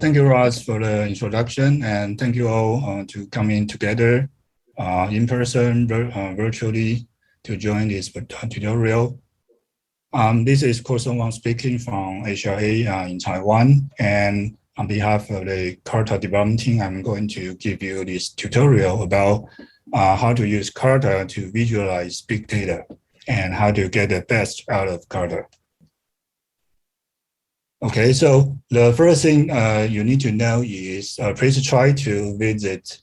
Thank you, Ross, for the introduction, and thank you all to coming together in person, virtually, to join this tutorial. This is Kuo-Song Wang speaking from HRA in Taiwan, and on behalf of the CARTA development team, I'm going to give you this tutorial about how to use CARTA to visualize big data and how to get the best out of CARTA. Okay, so the first thing you need to know is please try to visit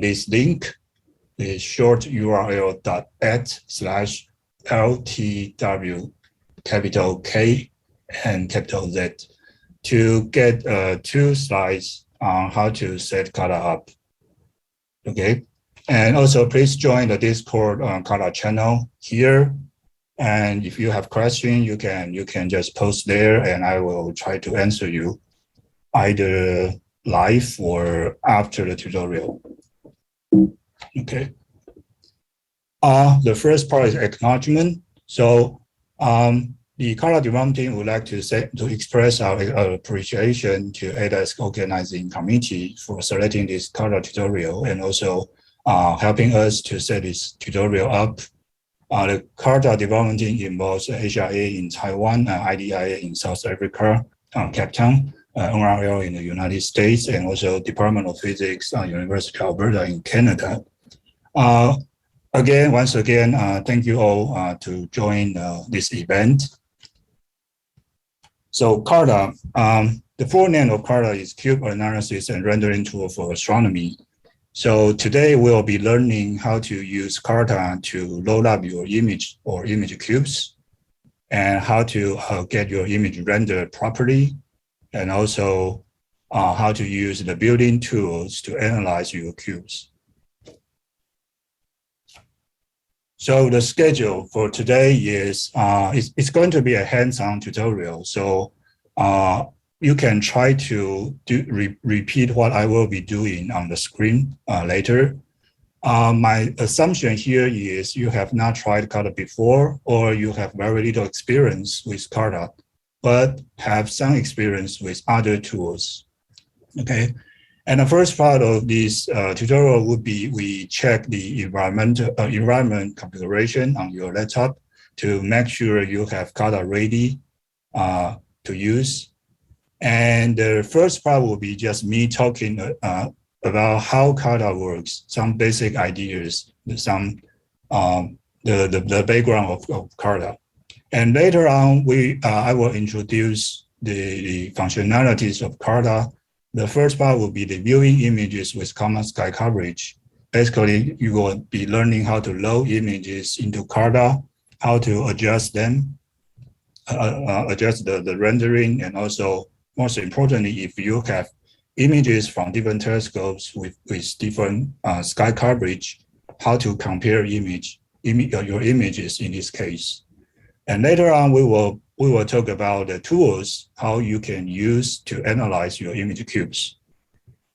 this link, the short url.at/ltw capital K and capital Z to get 2 slides on how to set CARTA up. Okay, and also please join the Discord CARTA channel here. And if you have questions, you can just post there, and I will try to answer you either live or after the tutorial. Okay. The first part is acknowledgement. So the CARTA development team would like to express our appreciation to ADAS organizing committee for selecting this CARTA tutorial and also helping us to set this tutorial up. The CARTA development team involves HRA in Taiwan, IDIA in South Africa, Cape Town, NRL in the United States, and also Department of Physics, University of Alberta in Canada. Once again, thank you all to join this event. So CARTA, the full name of CARTA is Cube Analysis and Rendering Tool for Astronomy. So today we'll be learning how to use CARTA to load up your image or image cubes and how to get your image rendered properly, and also how to use the built-in tools to analyze your cubes. So the schedule for today is, it's going to be a hands-on tutorial. So you can try to repeat what I will be doing on the screen later. My assumption here is you have not tried CARTA before, or you have very little experience with CARTA, but have some experience with other tools. Okay, and the first part of this tutorial would be we check the environment configuration on your laptop to make sure you have CARTA ready to use. And the first part will be just me talking about how CARTA works, some basic ideas, some the background of CARTA. And later on, I will introduce the functionalities of CARTA. The first part will be the viewing images with common sky coverage. Basically, you will be learning how to load images into CARTA, how to adjust them, adjust the rendering, and also, most importantly, if you have images from different telescopes with different sky coverage, how to compare your images in this case. And later on, we will talk about the tools, how you can use to analyze your image cubes.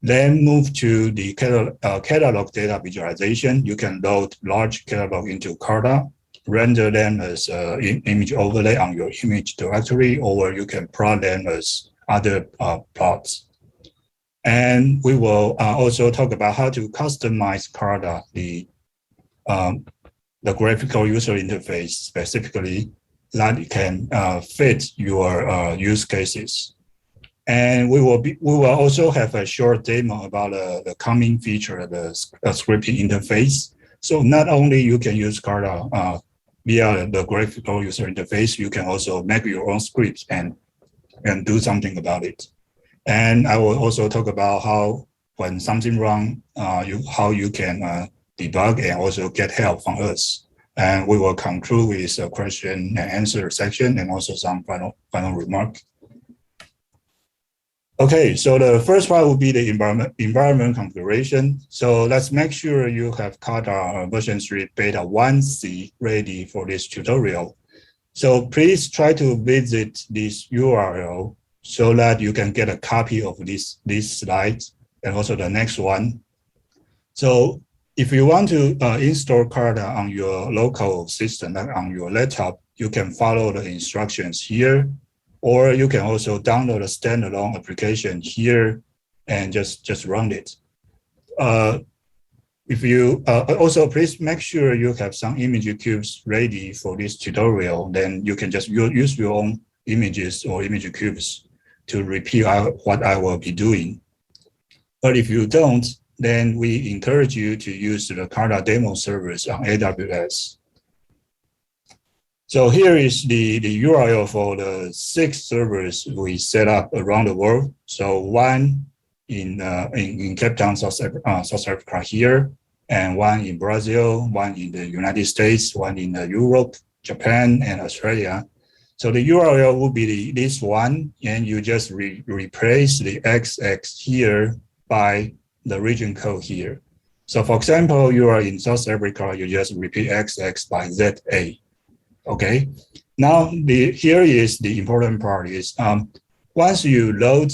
Then move to the catalog data visualization. You can load large catalog into CARTA, render them as image overlay on your image directory, or you can plot them as other plots. And we will also talk about how to customize CARTA, the graphical user interface specifically that can fit your use cases. And we will also have a short demo about the coming feature of the scripting interface. So not only you can use CARTA via the graphical user interface, you can also make your own scripts and do something about it. And I will also talk about how, when something wrong, how you can debug and also get help from us. And we will conclude with a question and answer section and also some final remark. Okay, so the first part will be the environment configuration. So let's make sure you have CARTA version 3 beta 1C ready for this tutorial. So please try to visit this URL so that you can get a copy of these slides and also the next one. So if you want to install CARTA on your local system, like on your laptop, you can follow the instructions here. or you can also download a standalone application here and just run it. If you also please make sure you have some image cubes ready for this tutorial, then you can just use your own images or image cubes to repeat what I will be doing. But if you don't, then we encourage you to use the CARTA demo servers on AWS. So here is the URL for the 6 servers we set up around the world. So one in Cape Town, South Africa here, and one in Brazil, one in the United States, one in Europe, Japan, and Australia. So the URL will be this one, and you just replace the XX here by the region code here. So for example, you are in South Africa, you just repeat XX by ZA. Okay, now here is the important part is once you load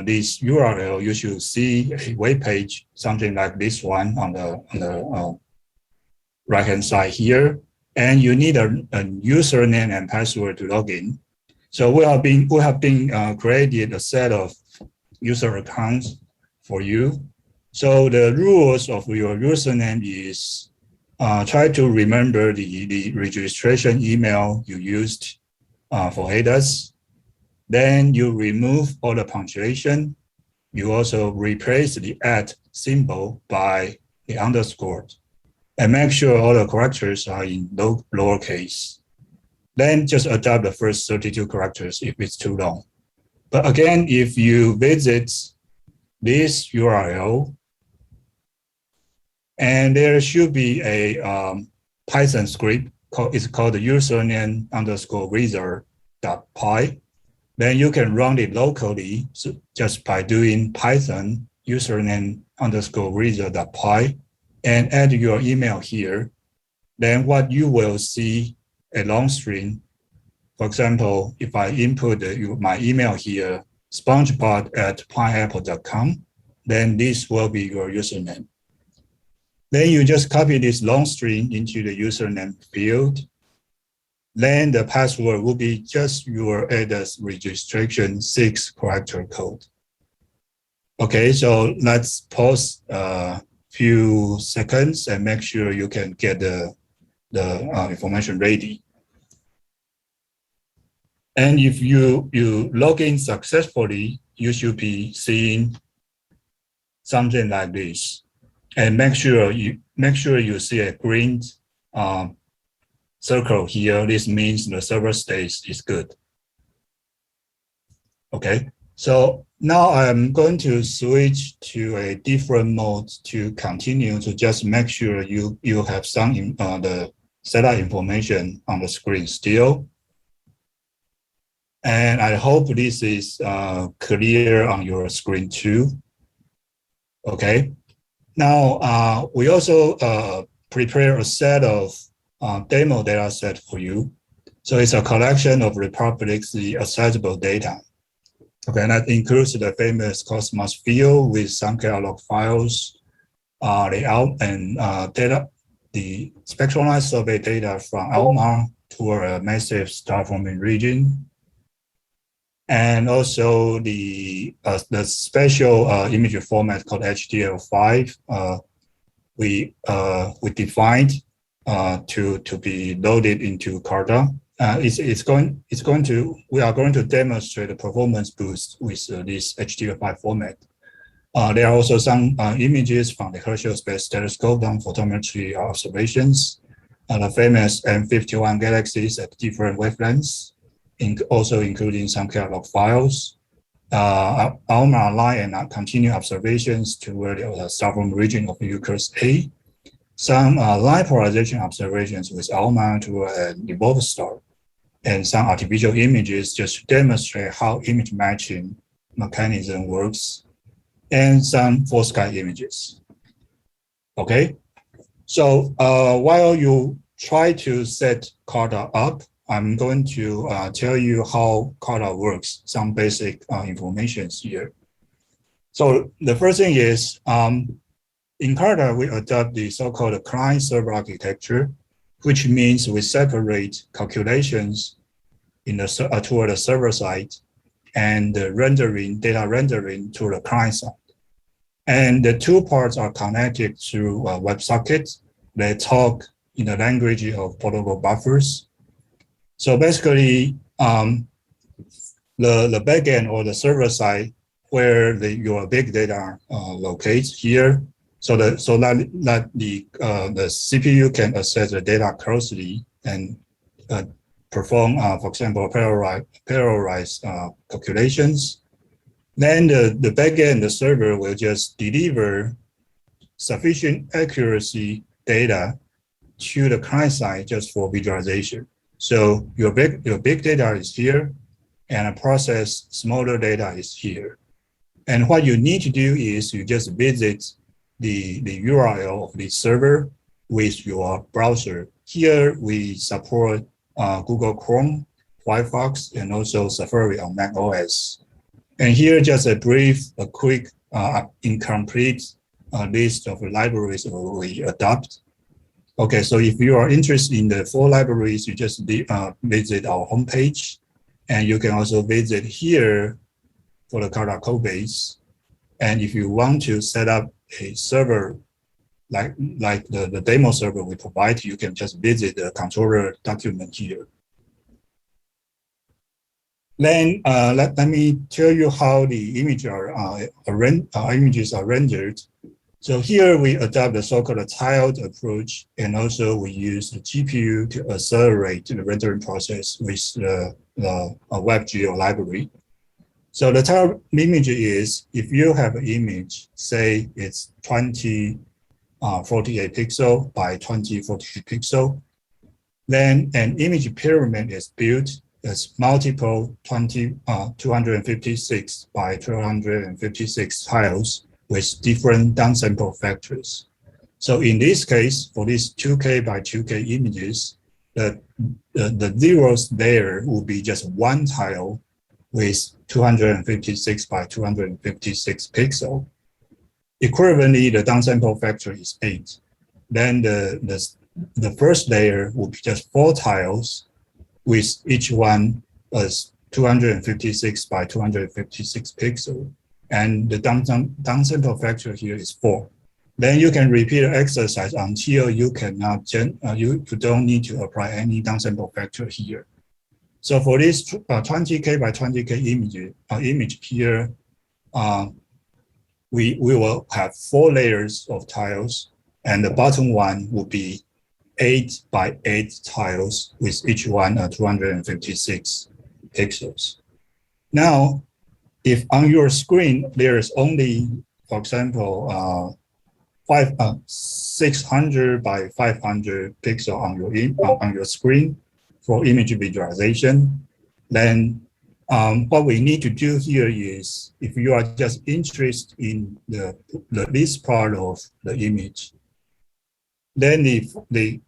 this URL, you should see a web page, something like this one on the right hand side here, and you need a username and password to log in. So we have been created a set of user accounts for you. So the rules of your username is try to remember the registration email you used for headers. Then you remove all the punctuation. You also replace the @ symbol by the underscore, and make sure all the characters are in lowercase. Then just adapt the first 32 characters if it's too long. But again, if you visit this URL, and there should be a Python script it's called the username underscore wizard.py. Then you can run it locally just by doing Python username underscore wizard.py and add your email here. Then what you will see a long string. For example, if I input my email here, spongebob@pineapple.com, then this will be your username. Then you just copy this long string into the username field. Then the password will be just your ADAS registration 6-character code. Okay, so let's pause a few seconds and make sure you can get the information ready. And if you log in successfully, you should be seeing something like this. And make sure you see a green circle here. This means the server state is good. Okay, so now I'm going to switch to a different mode to continue to just make sure you have some the setup information on the screen still. And I hope this is clear on your screen too. Okay. Now, we also prepare a set of demo data set for you. So it's a collection of publicly accessible data. Okay, and that includes the famous Cosmos field with some catalog files, layout, and data, the spectralized survey data from ALMA to a massive star forming region. And also the special image format called HTML5 we defined to be loaded into CARTA. We are going to demonstrate the performance boost with this HTML5 format. There are also some images from the Herschel Space Telescope on photometry observations, the famous M51 galaxies at different wavelengths, also including some catalog files, ALMA line and continued observations toward the southern region of Euclid's A, some line polarization observations with ALMA to an evolved star, and some artificial images just to demonstrate how image matching mechanism works, and some full sky images. Okay, so while you try to set CARTA up, I'm going to tell you how CARTA works, some basic information here. So the first thing is, in CARTA, we adopt the so-called client-server architecture, which means we separate calculations toward the server side, and the data rendering to the client side. And the two parts are connected through WebSockets. They talk in the language of protocol buffers. So basically, the backend or the server side where your big data locates here, so that the CPU can access the data closely and perform, for example, parallelized calculations. Then the backend, the server will just deliver sufficient accuracy data to the client side just for visualization. So your big data is here, and a process smaller data is here. And what you need to do is you just visit the URL of the server with your browser. Here we support Google Chrome, Firefox, and also Safari on Mac OS. And here just a quick, incomplete list of libraries we adopt. Okay, so if you are interested in the 4 libraries, you just visit our homepage. And you can also visit here for the CARTA code base. And if you want to set up a server like the demo server we provide, you can just visit the controller document here. Then let me tell you how the images are rendered. So here we adopt the so-called tiled approach, and also we use the GPU to accelerate the rendering process with the WebGL library. So the tiled image is, if you have an image, say it's 2048 pixel by 2048 pixel, then an image pyramid is built as multiple 256 by 256 tiles with different downsample factors. So in this case, for these 2K by 2K images, the zeros there will be just one tile with 256 by 256 pixel. Equivalently, the downsample factor is 8. Then the first layer will be just 4 tiles with each one as 256 by 256 pixel. And the downsample factor here is 4. Then you can repeat the exercise until you cannot, you don't need to apply any downsample factor here. So for this 20K by 20K image here, we will have 4 layers of tiles, and the bottom one will be 8 by 8 tiles with each one 256 pixels. Now, if on your screen there is only, for example, 600 by 500 pixel on your screen for image visualization, then what we need to do here is, if you are just interested in this part of the image, then the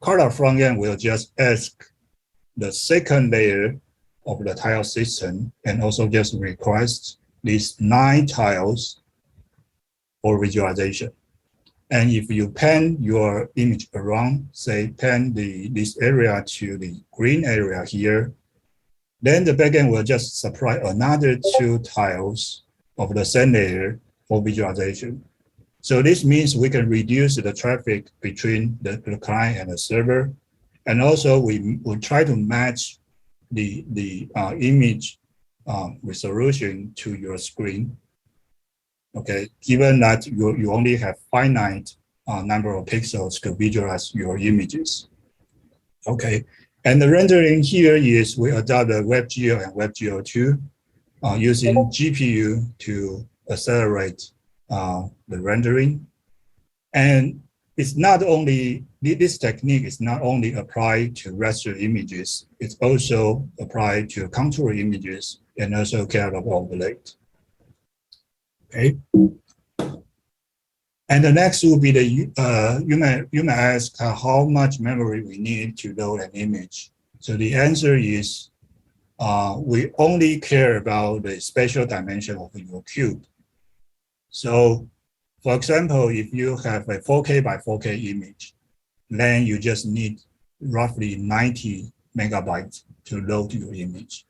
CARTA front end will just ask the second layer of the tile system and also just request these 9 tiles for visualization. And if you pan your image around, say pan this area to the green area here, then the backend will just supply another 2 tiles of the same layer for visualization. So this means we can reduce the traffic between the client and the server. And also we will try to match the image resolution to your screen. Okay, given that you only have finite number of pixels to visualize your images. Okay, and the rendering here is we adopt the WebGL and WebGL2 using GPU to accelerate the rendering. And it's not only, this technique is not only applied to raster images, it's also applied to contour images and also CARTA overlay. Okay. And the next will be you may ask how much memory we need to load an image. So the answer is we only care about the spatial dimension of your cube. So for example, if you have a 4K by 4K image, then you just need roughly 90 megabytes to load your image.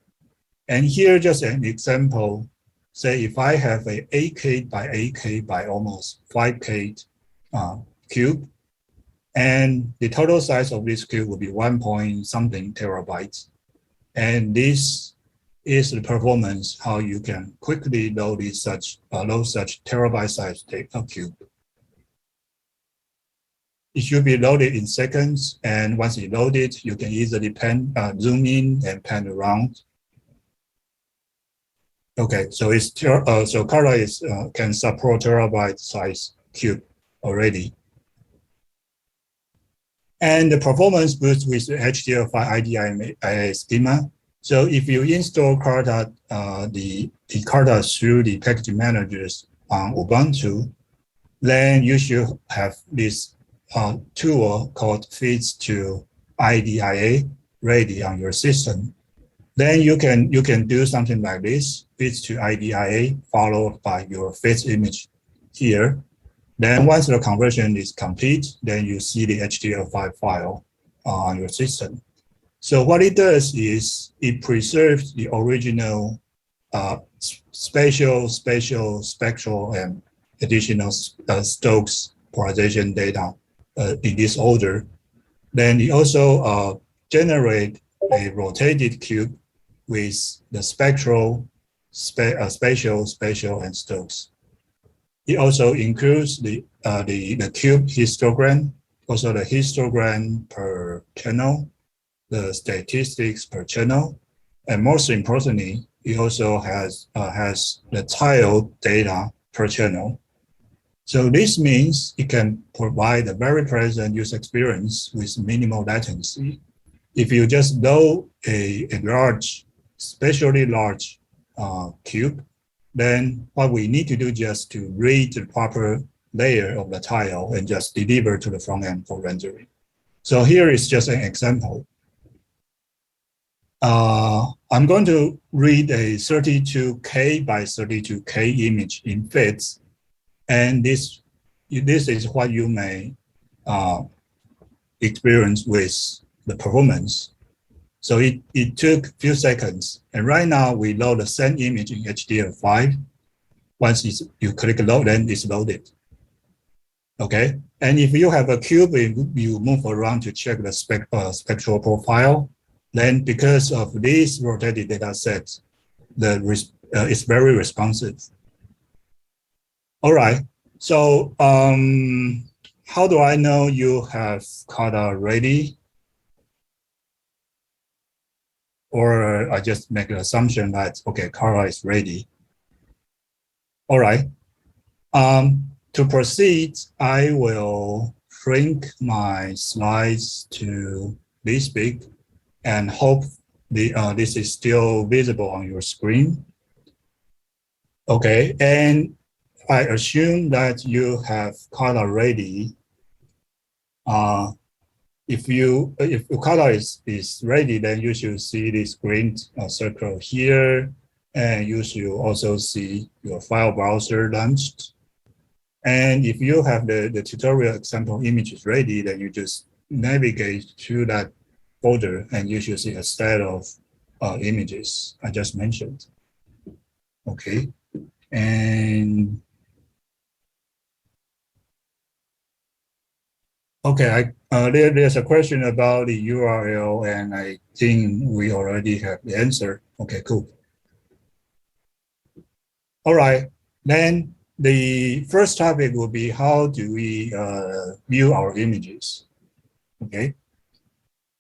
And here, just an example, say if I have a 8K by 8K by almost 5K cube, and the total size of this cube will be 1 point something terabytes. And this is the performance, how you can quickly load such terabyte size data cube. It should be loaded in seconds, and once you load it, you can easily zoom in and pan around. Okay, so so CARTA can support terabyte size cube already. And the performance boost with HTML5 IDIA schema. So if you install CARTA, the CARTA through the package managers on Ubuntu, then you should have this tool called feeds to IDIA ready on your system. Then you can do something like this, feeds to IDIA followed by your feeds image here. Then once the conversion is complete, then you see the HTML5 file on your system. So what it does is it preserves the original spatial, spectral, and additional Stokes polarization data in this order. Then it also generate a rotated cube with the spectral, spatial, and Stokes. It also includes the cube histogram, also the histogram per channel, the statistics per channel, and most importantly, it also has the tile data per channel. So this means it can provide a very pleasant user experience with minimal latency. If you just load a large, especially large cube, then what we need to do just to read the proper layer of the tile and just deliver to the front end for rendering. So here is just an example. I'm going to read a 32K by 32K image in fits, and this is what you may experience with the performance. So it took a few seconds, and right now we load the same image in HTML5. Once you click load, then it's loaded. Okay, and if you have a cube, you move around to check the spectral profile. Then because of this rotated data set, it's very responsive. All right, so how do I know you have CARTA ready? Or I just make an assumption that, okay, CARTA is ready. All right. To proceed, I will shrink my slides to this big and hope this is still visible on your screen. Okay, and I assume that you have CARTA ready. If CARTA is ready, then you should see this green circle here, and you should also see your file browser launched. And if you have the tutorial example images ready, then you just navigate to that folder, and you should see a set of images I just mentioned. Okay, and okay, there's a question about the URL, and I think we already have the answer. Okay, cool. All right, then the first topic will be how do we view our images, okay?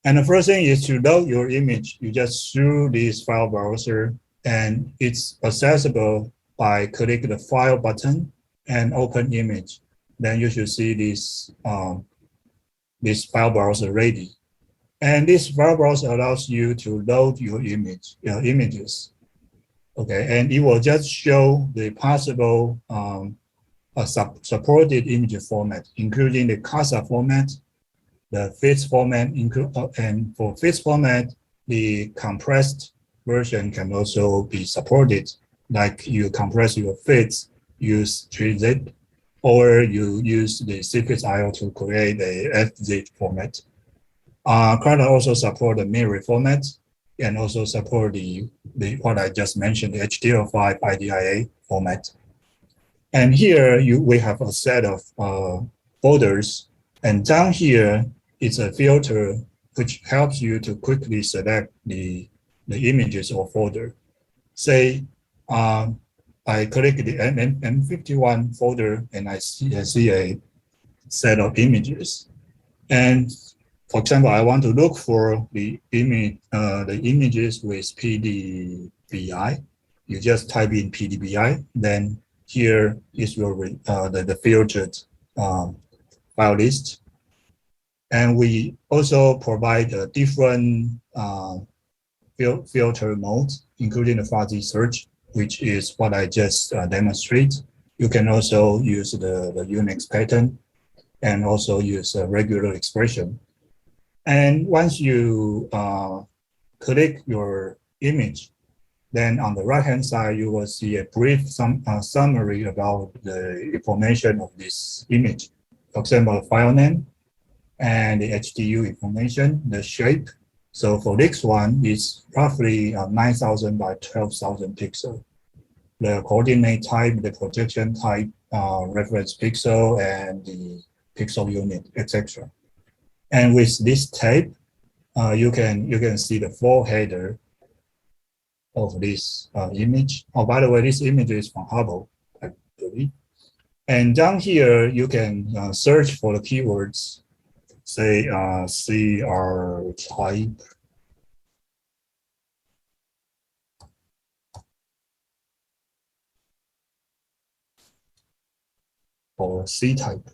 And the first thing is to load your image. You just through this file browser, and it's accessible by clicking the file button and open image. Then you should see this this file browser ready. And this file browser allows you to load your images. Okay, and it will just show the possible supported image format, including the CASA format, the FITS format, and for FITS format, the compressed version can also be supported. Like you compress your FITS, use 3zip, or you use the CFITS IO to create a FZIP format. CARTA also support the mirror format and also support the what I just mentioned, the HTML5 IDIA format. And here we have a set of folders, and down here is a filter which helps you to quickly select the images or folder. Say I click the M51 folder and I see a set of images. And for example, I want to look for the images with PDBI. You just type in PDBI, then here is your the filtered file list. And we also provide a different filter modes, including the fuzzy search, which is what I just demonstrate. You can also use the Unix pattern and also use a regular expression. And once you click your image, then on the right-hand side, you will see a brief summary about the information of this image. For example, the file name and the HDU information, the shape. So for this one, it's roughly 9,000 by 12,000 pixels. The coordinate type, the projection type, reference pixel, and the pixel unit, etc. And with this type, you can see the full header of this image. Oh, by the way, this image is from Hubble, I believe. And down here, you can search for the keywords, say CR type, or C type.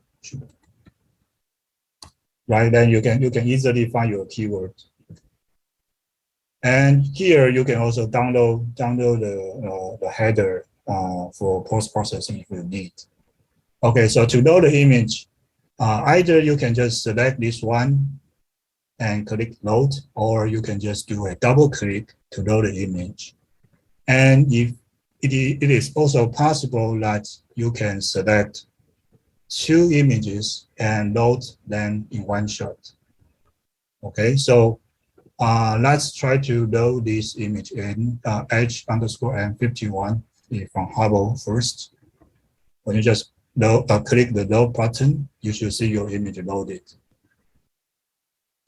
Right, then you can easily find your keyword. And here you can also download the header for post-processing if you need. Okay, so to load the image, either you can just select this one and click load, or you can just do a double click to load the image. And if it is also possible that you can select 2 images and load them in one shot. Okay, so let's try to load this image in H_M51 from Hubble first. When you just click the load button, you should see your image loaded.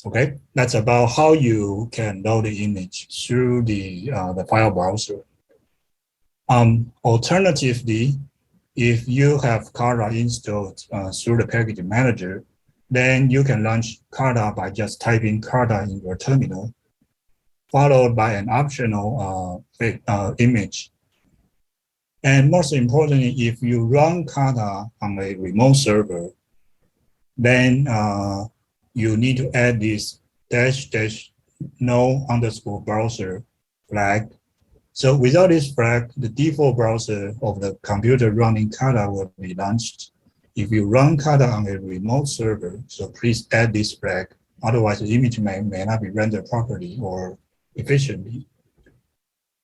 Okay, that's about how you can load the image through the file browser. Alternatively, if you have CARTA installed through the package manager, then you can launch CARTA by just typing CARTA in your terminal, followed by an optional image. And most importantly, if you run CARTA on a remote server, then you need to add this --no_browser flag. So without this flag, the default browser of the computer running CARTA will be launched. If you run CARTA on a remote server, so please add this flag. Otherwise, the image may not be rendered properly or efficiently.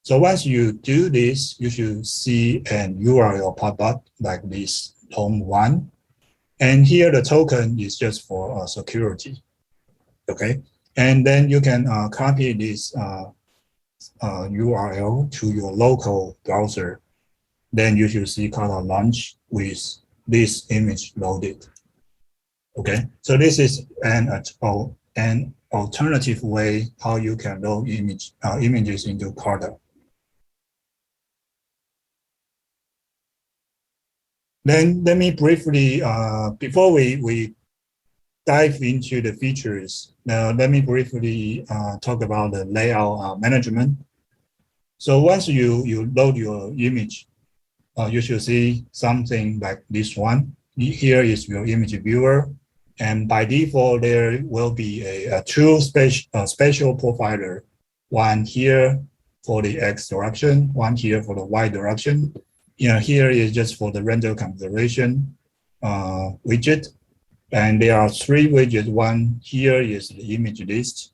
So once you do this, you should see an URL pop up like this, home1. And here the token is just for security. Okay, and then you can copy this URL to your local browser. Then you should see CARTA launch with this image loaded. Okay, so this is an alternative way how you can load images into CARTA. Then let me briefly, before we dive into the features, now let me briefly talk about the layout management. So once you load your image, you should see something like this one. Here is your image viewer. And by default, there will be a two spatial profiler, one here for the X direction, one here for the Y direction. Here is just for the render configuration widget. And there are 3 widgets. One here is the image list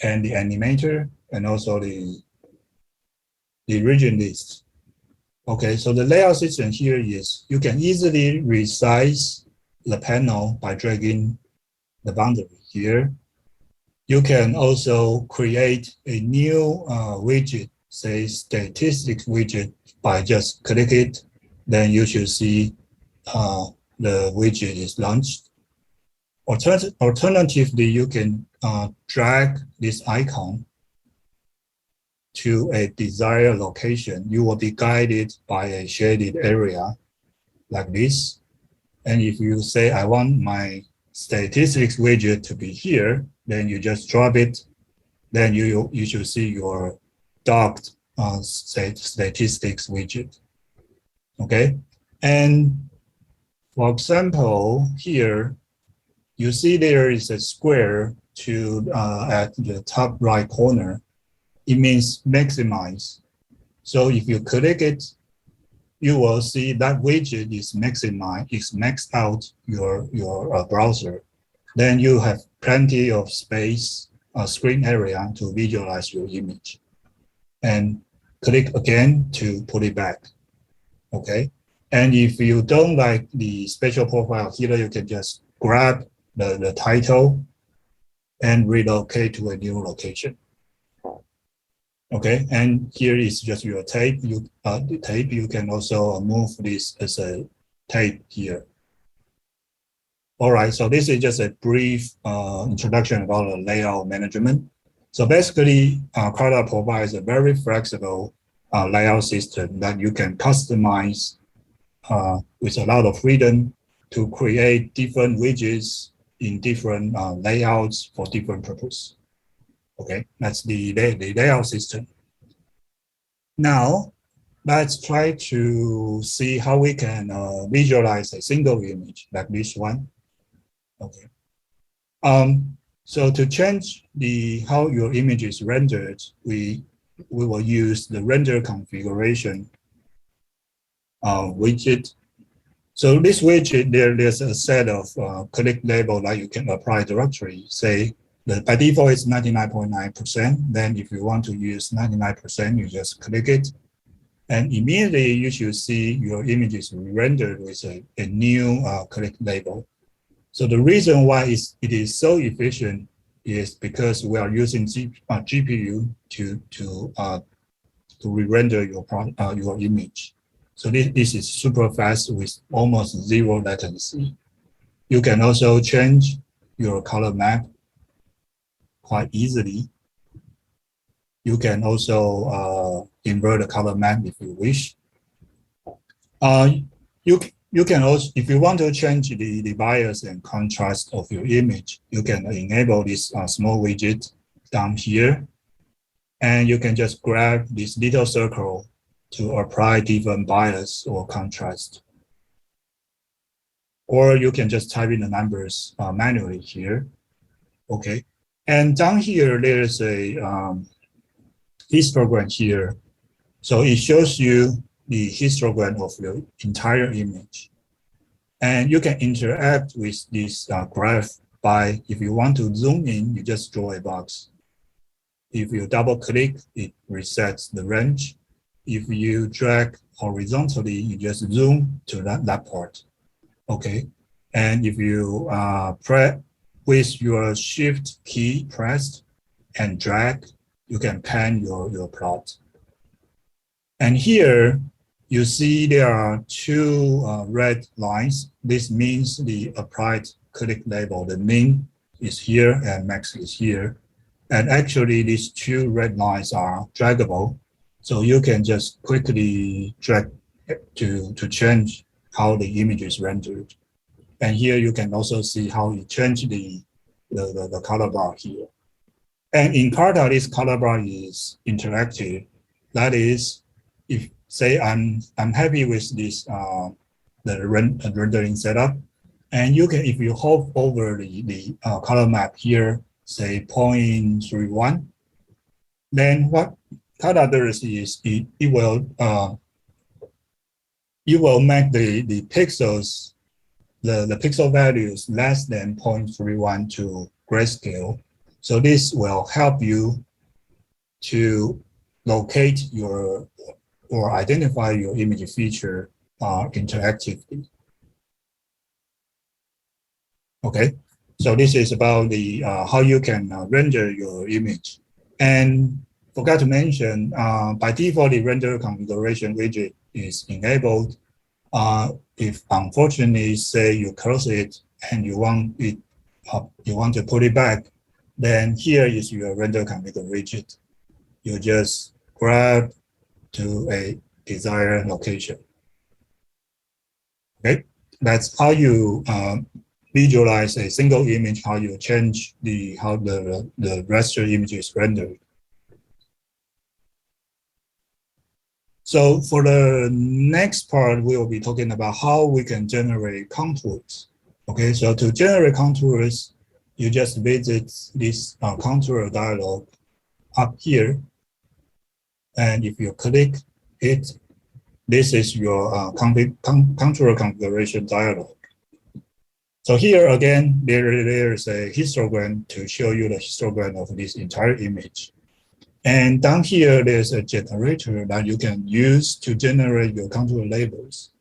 and the animator, and also the region list. Okay, so the layout system here is you can easily resize the panel by dragging the boundary here. You can also create a new widget, say statistics widget, by just click it. Then you should see the widget is launched. Alternatively, you can drag this icon to a desired location. You will be guided by a shaded area like this. And if you say, I want my statistics widget to be here, then you just drop it. Then you should see your docked statistics widget. Okay. And for example, here, you see there is a square at the top right corner. It means maximize. So if you click it, you will see that widget is maxed out your browser. Then you have plenty of space, screen area to visualize your image. And click again to put it back. Okay. And if you don't like the spatial profile here, you can just grab the title and relocate to a new location. Okay, and here is just your tape. The tape, you can also move this as a tape here. All right, so this is just a brief introduction about the layout management. So basically, CARTA provides a very flexible layout system that you can customize with a lot of freedom to create different widgets in different layouts for different purposes. Okay, that's the layout system. Now, let's try to see how we can visualize a single image like this one. Okay. So to change how your image is rendered, we will use the render configuration widget. So this widget, there's a set of click label that you can apply directly. Say, by default, it's 99.9%. Then if you want to use 99%, you just click it. And immediately you should see your image is rendered with a new click label. So the reason why it is so efficient is because we are using GPU to re-render your image. So this is super fast with almost zero latency. You can also change your color map quite easily. You can also invert the color map if you wish. You can also, if you want to change the bias and contrast of your image, you can enable this small widget down here. And you can just grab this little circle to apply different bias or contrast. Or you can just type in the numbers manually here. Okay. And down here, there's a histogram here. So it shows you the histogram of your entire image. And you can interact with this graph by, if you want to zoom in, you just draw a box. If you double click, it resets the range. If you drag horizontally, you just zoom to that part. Okay. And if you press with your shift key pressed and drag, you can pan your plot. And here you see there are two red lines. This means the applied click label. The min is here and max is here. And actually these two red lines are draggable. So you can just quickly drag to change how the image is rendered. And here you can also see how you change the color bar here. And in CARTA, this color bar is interactive. That is, if say I'm happy with this the rendering setup, and you can, if you hover over the color map here, say 0.31, then what CARTA does is it will make the pixels, the pixel values less than 0.31 to grayscale. So this will help you to locate your or identify your image feature interactively. Okay, So this is about the how you can render your image. And forgot to mention, by default, the render configuration widget is enabled. If unfortunately, say you close it and you want it, you want to put it back, then here is your render configure widget. You just grab to a desired location. Okay, that's how you visualize a single image, how you change how the raster image is rendered. So for the next part, we will be talking about how we can generate contours. Okay, so to generate contours, you just visit this contour dialog up here. And if you click it, this is your contour configuration dialog. So here again, there is a histogram to show you the histogram of this entire image. And down here, there's a generator that you can use to generate your contour labels.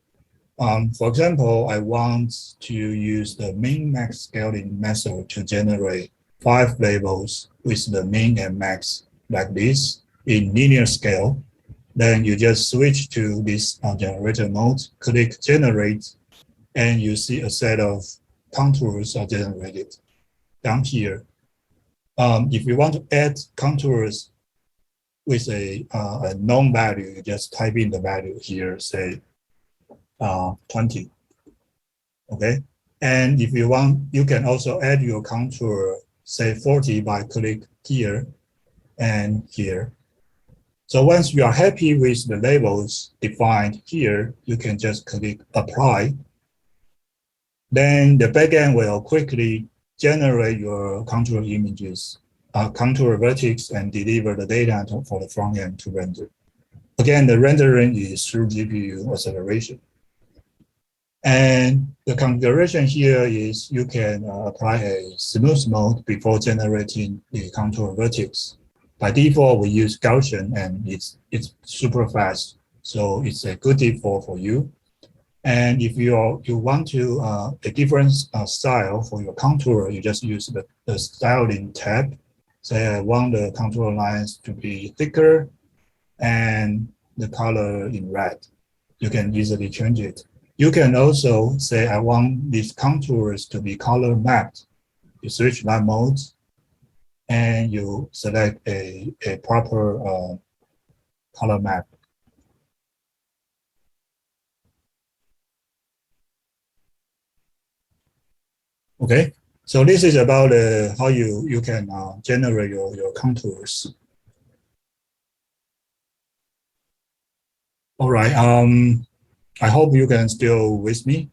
For example, I want to use the min-max scaling method to generate 5 labels with the min and max like this in linear scale. Then you just switch to this generator mode, click generate, and you see a set of contours are generated down here. If you want to add contours with a known value, you just type in the value here, say 20. Okay, and if you want, you can also add your contour, say 40, by click here and here. So once you are happy with the labels defined here, you can just click apply. Then the backend will quickly generate your contour images, contour vertex, and deliver the data for the front end to render. Again, the rendering is through GPU acceleration. And the configuration here is you can apply a smooth mode before generating the contour vertex. By default, we use Gaussian, and it's super fast, so it's a good default for you. And if you want to a different style for your contour, you just use the styling tab. Say I want the contour lines to be thicker and the color in red. You can easily change it. You can also say I want these contours to be color mapped. You switch that mode and you select a proper color map. Okay, so this is about how you can generate your contours. All right, I hope you can still with me.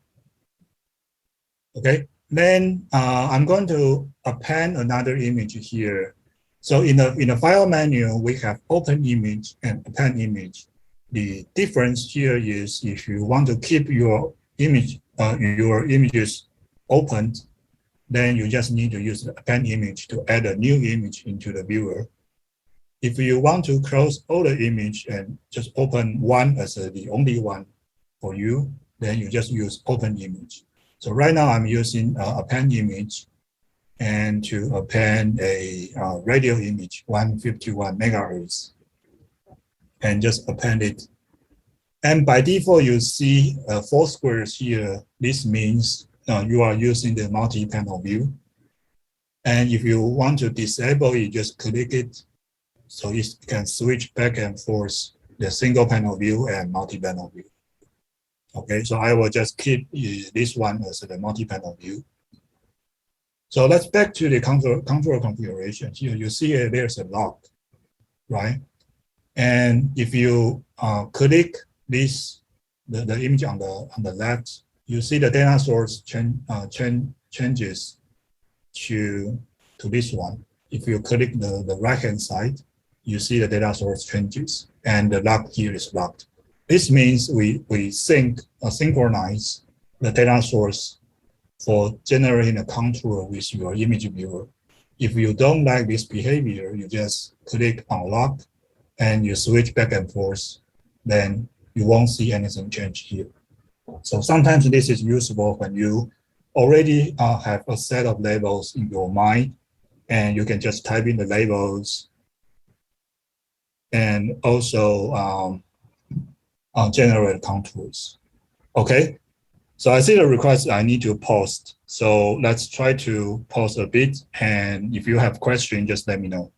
Okay, then I'm going to append another image here. So in the file menu, we have open image and append image. The difference here is if you want to keep your image, your images opened, then you just need to use the append image to add a new image into the viewer. If you want to close all the image and just open one as the only one for you, then you just use open image. So right now I'm using append image and to append a radio image, 151 megahertz, and just append it. And by default, you see 4 squares here. This means you are using the multi-panel view. And if you want to disable it, just click it. So it can switch back and forth the single panel view and multi-panel view. Okay, so I will just keep this one as the multi-panel view. So let's back to the contour configuration. Here you see there's a lock, right? And if you click this, the image on the left, you see the data source changes to this one. If you click the right-hand side, you see the data source changes, and the lock here is locked. This means we synchronize the data source for generating a contour with your image viewer. If you don't like this behavior, you just click unlock and you switch back and forth, then you won't see anything change here. So sometimes this is useful when you already have a set of labels in your mind, and you can just type in the labels and also generate contours. Okay, so I see the request I need to post. So let's try to pause a bit. And if you have questions, just let me know.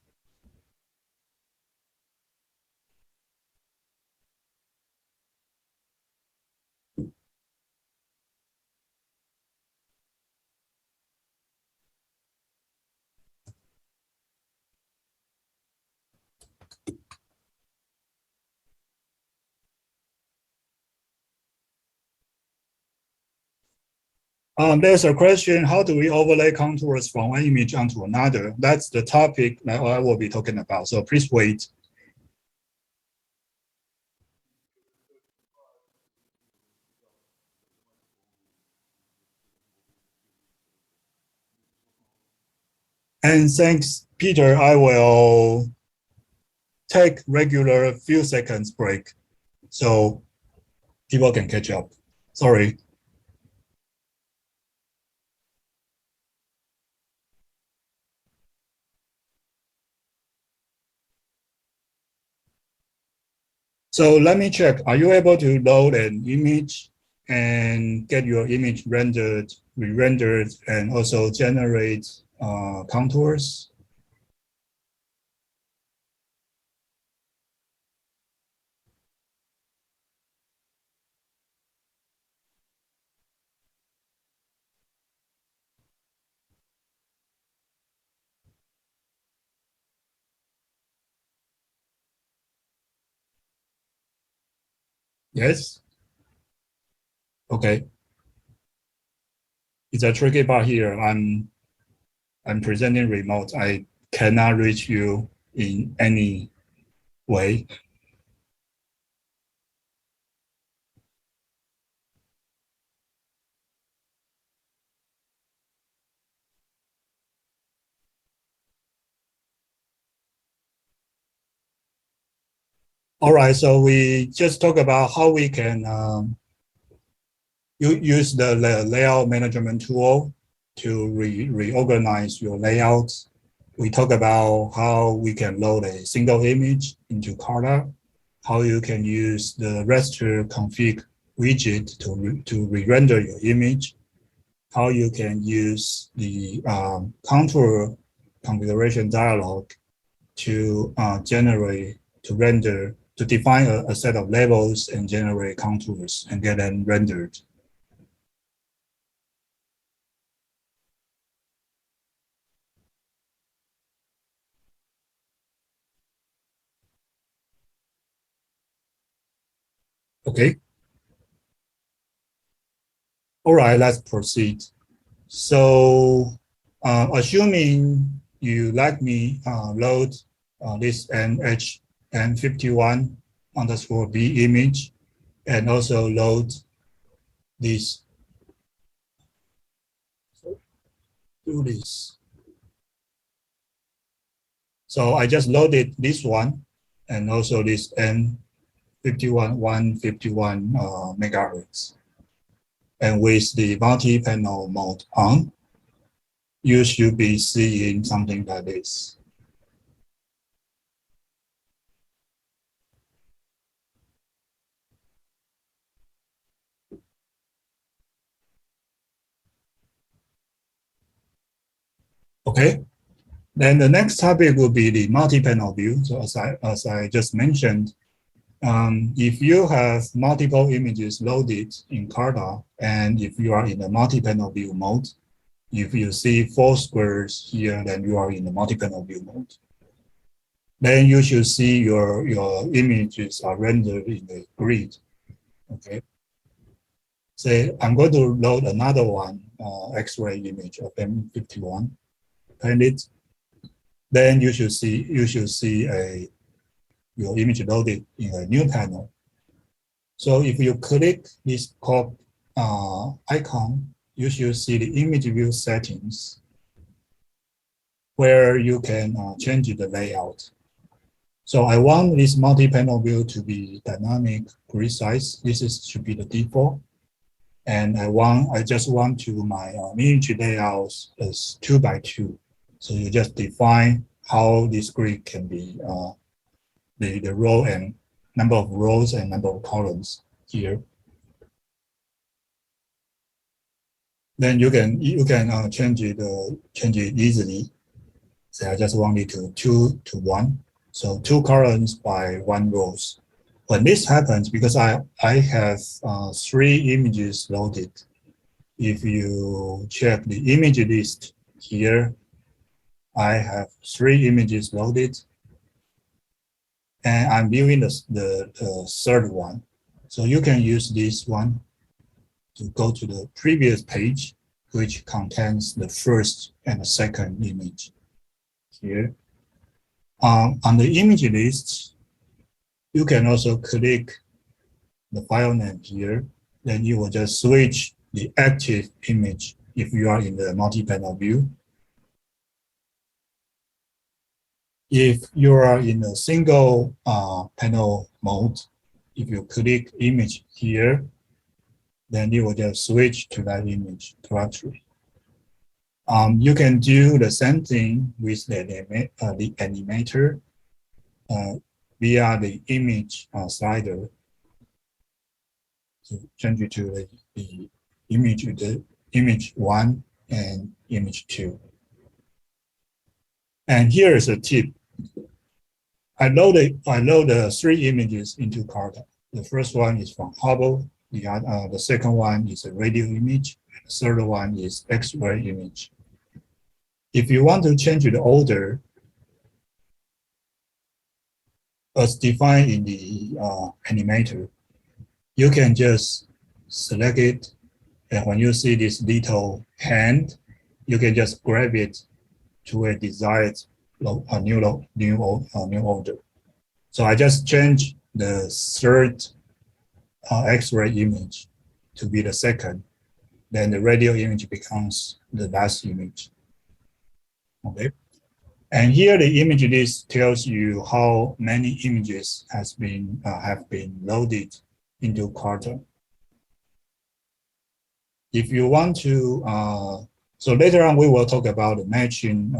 There's a question, how do we overlay contours from one image onto another? That's the topic that I will be talking about. So please wait. And thanks, Peter. I will take regular few seconds break so people can catch up. Sorry. So let me check. Are you able to load an image and get your image rendered, re-rendered, and also generate contours? Yes? Okay. It's a tricky part here. I'm presenting remote. I cannot reach you in any way. All right, so we just talk about how we can use the layout management tool to reorganize your layouts. We talk about how we can load a single image into CARTA, how you can use the raster config widget to re-render your image, how you can use the contour configuration dialog to to define a set of labels and generate contours and get them rendered. Okay. All right, let's proceed. So assuming you let me load this NH51 underscore B image and also load this, do this. So I just loaded this one and also this N51, 151 megahertz. And with the multi-panel mode on, you should be seeing something like this. Okay, then the next topic will be the multi-panel view. So as I just mentioned, if you have multiple images loaded in CARTA, and if you are in the multi-panel view mode, if you see 4 squares here, then you are in the multi-panel view mode. Then you should see your images are rendered in the grid. Okay. Say I'm going to load another one, X-ray image of M51, and it. Then you should see your image loaded in a new panel. So if you click this corp icon, you should see the image view settings, where you can change the layout. So I want this multi-panel view to be dynamic grid size. Should be the default. and I just want to my image layout as 2 by 2. So you just define how this grid can be the row and number of rows and number of columns here. Then you can change it easily. So I just want it to 2 to 1. So 2 columns by 1 rows. When this happens, because I have 3 images loaded. If you check the image list here, I have 3 images loaded, and I'm viewing the third one. So you can use this one to go to the previous page, which contains the first and the second image here. On the image list, you can also click the file name here. Then you will just switch the active image if you are in the multi-panel view. If you are in a single panel mode, if you click image here, then you will just switch to that image directly. You can do the same thing with the animator via the image slider. So change it to the image 1 and image 2. And here is a tip. I load the 3 images into CARTA. The first one is from Hubble. The second one is a radio image. And the third one is X-ray image. If you want to change the order, as defined in the animator, you can just select it, and when you see this little hand, you can just grab it to a desired new order. So I just changed the third X-ray image to be the second. Then the radio image becomes the last image. Okay. And here the image list tells you how many images have been loaded into CARTA. If you want to, so later on we will talk about the matching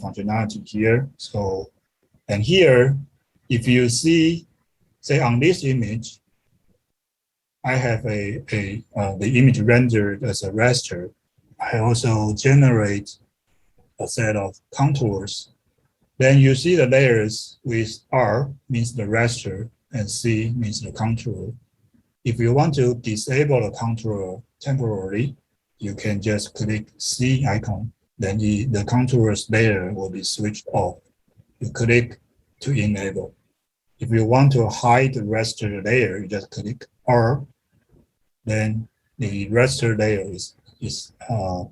functionality here. So, and here, if you see, say on this image, I have the image rendered as a raster. I also generate a set of contours. Then you see the layers with R means the raster and C means the contour. If you want to disable the contour temporarily, you can just click C icon. Then the contours layer will be switched off. You click to enable. If you want to hide the raster layer, you just click R. Then the raster layer is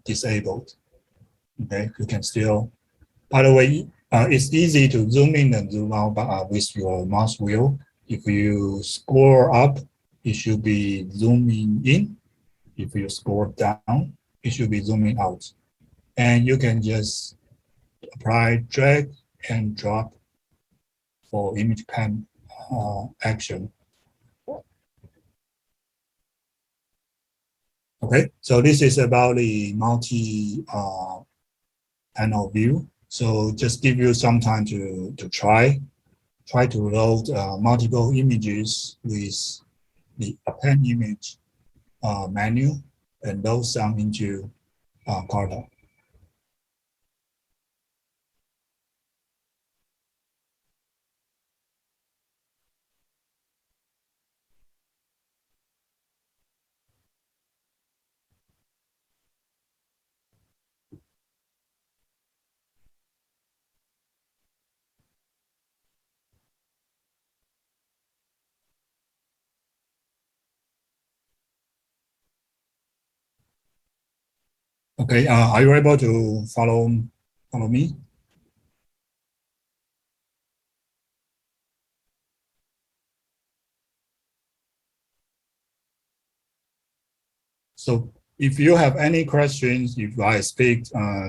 disabled. Okay, you can still. By the way, it's easy to zoom in and zoom out with your mouse wheel. If you scroll up, it should be zooming in. If you scroll down, it should be zooming out. And you can just apply drag and drop for image pan action. Okay, so this is about the multi-panel view. So just give you some time to try to load multiple images with the append image menu and load some into CARTA. Okay, are you able to follow me? So if you have any questions, if I speak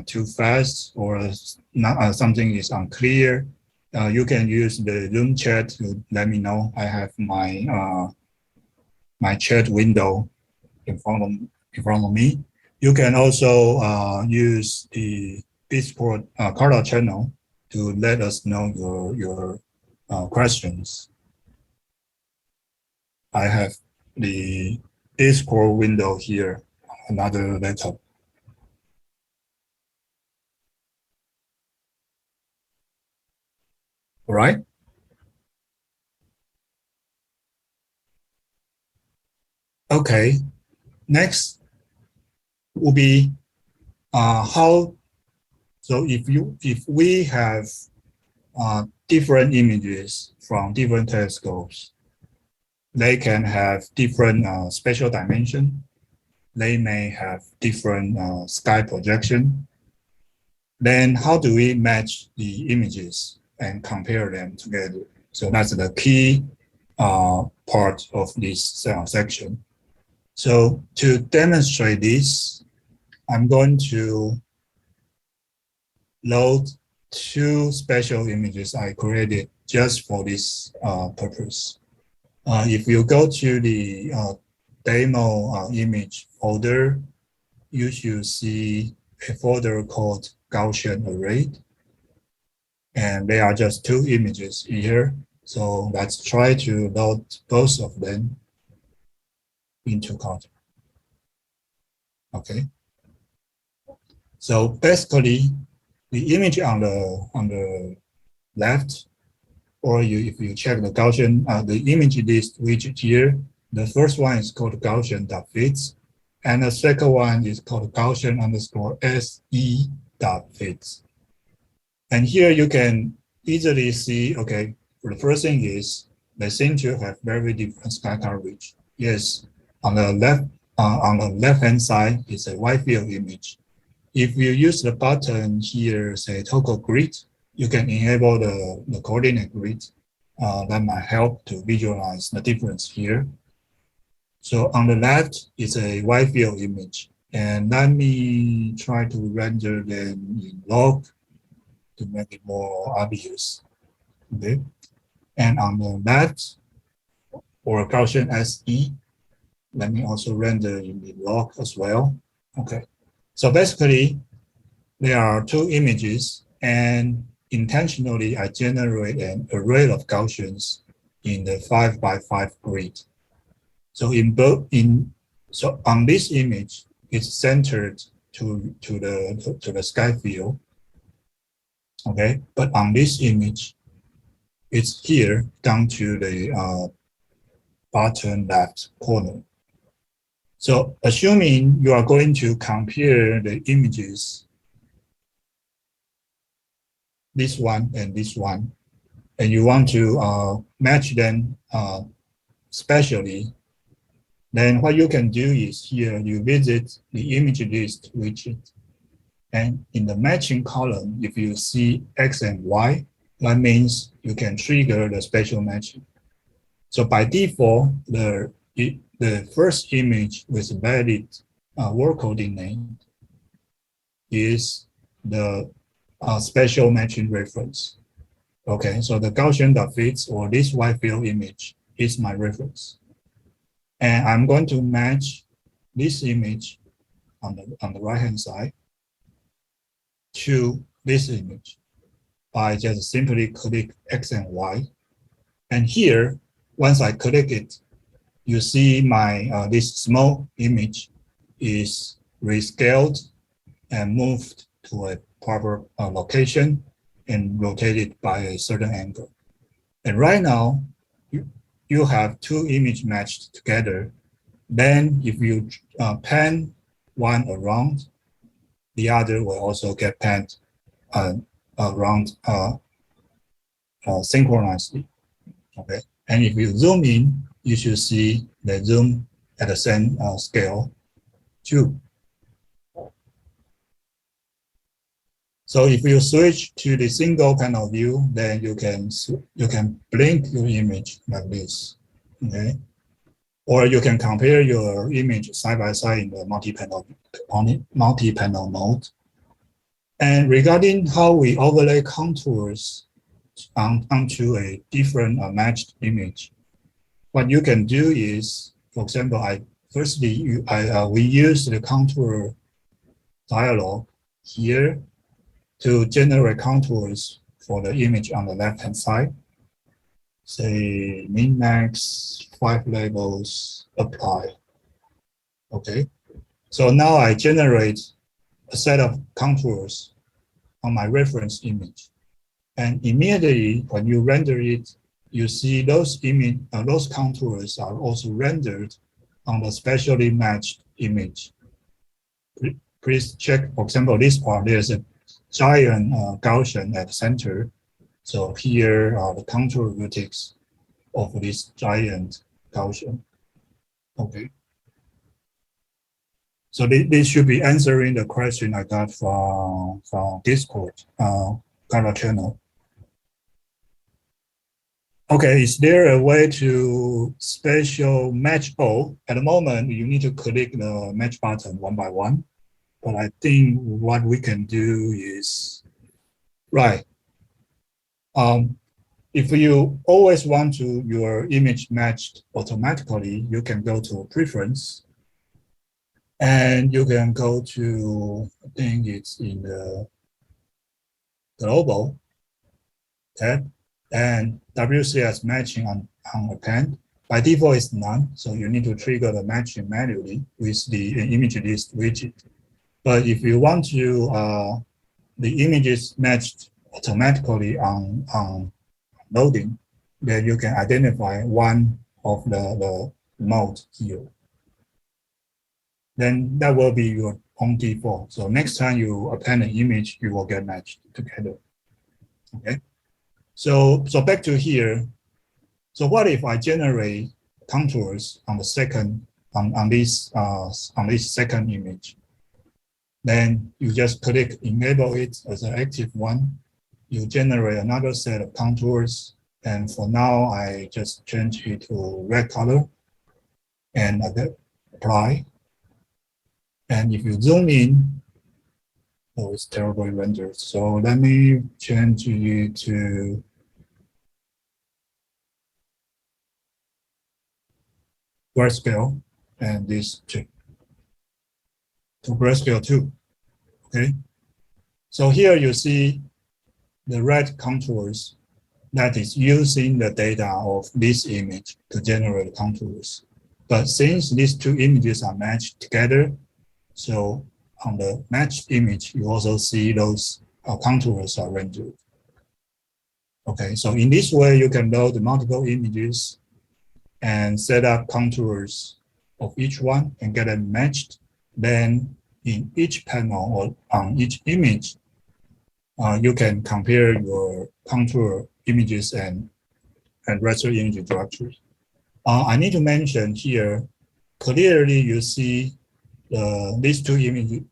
too fast or not, something is unclear, you can use the Zoom chat to let me know. I have my my chat window in front of me. You can also use the Discord CARTA channel to let us know your questions. I have the Discord window here, another laptop. All right. Okay. Next will be how. So if we have different images from different telescopes, they can have different spatial dimension. They may have different sky projection. Then how do we match the images and compare them together? So that's the key part of this section. So to demonstrate this, I'm going to load two special images I created just for this purpose. If you go to the demo image folder, you should see a folder called Gaussian array. And there are just two images here. So let's try to load both of them into CARTA. Okay. So basically, the image on the left, or if you check the Gaussian, the image list widget here, the first one is called Gaussian.fits, and the second one is called Gaussian_se.fits. And here you can easily see, okay, the first thing is they seem to have very different sky coverage. Yes, on the left-hand side is a wide field image. If you use the button here, say toggle grid, you can enable the coordinate grid. That might help to visualize the difference here. So on the left is a wide field image. And let me try to render them in log to make it more obvious. Okay. And on the left, or Gaussian SE, let me also render in the log as well. Okay. So basically, there are two images, and intentionally I generate an array of Gaussians in the 5x5 grid. So so on this image, it's centered to the sky field. Okay, but on this image, it's here down to the bottom left corner. So assuming you are going to compare the images, this one and this one, and you want to match them spatially, then what you can do is here you visit the image list widget, and in the matching column, if you see X and Y, that means you can trigger the spatial matching. So by default, the first image with valid word coordinate is the spatial matching reference. Okay, so the Gaussian.fits or this wide field image is my reference. And I'm going to match this image on the right-hand side to this image by just simply click X and Y. And here, once I click it, you see my this small image is rescaled and moved to a proper location and rotated by a certain angle. And right now, you have two images matched together. Then if you pan one around, the other will also get panned around synchronously. Okay, and if you zoom in, you should see the zoom at the same scale too. So if you switch to the single panel view, then you can blink your image like this, okay? Or you can compare your image side by side in the multi-panel mode. And regarding how we overlay contours onto a different matched image, what you can do is for example, we use the contour dialog here to generate contours for the image on the left-hand side. Say min max 5 labels, apply. Okay, so now I generate a set of contours on my reference image, and immediately when you render it, you see those contours are also rendered on the specially matched image. Please check, for example, this part, there's a giant Gaussian at the center. So here are the contour vertex of this giant Gaussian. Okay. So this should be answering the question I got from Discord, CARTA channel. Okay, is there a way to special match all? At the moment, you need to click the match button one by one. But I think what we can do is, right. If you always want your image matched automatically, you can go to preference, and you can go to, I think it's in the global tab, and WCS matching on append. By default, it's none, so you need to trigger the matching manually with the image list widget. But if you want to the images matched automatically on loading, then you can identify one of the mode here. Then that will be your own default. So next time you append an image, you will get matched together. Okay. So back to here. So what if I generate contours on the second on this second image? Then you just click enable it as an active one. You generate another set of contours. And for now, I just change it to red color and apply. And if you zoom in, oh, it's terribly rendered. So let me change it to grayscale, and this to grayscale 2. Okay. So here you see the red contours that is using the data of this image to generate contours. But since these two images are matched together, so on the matched image, you also see those contours are rendered. Okay, so in this way, you can load multiple images and set up contours of each one and get them matched. Then in each panel or on each image, you can compare your contour images and raster image structures. I need to mention here, clearly you see these two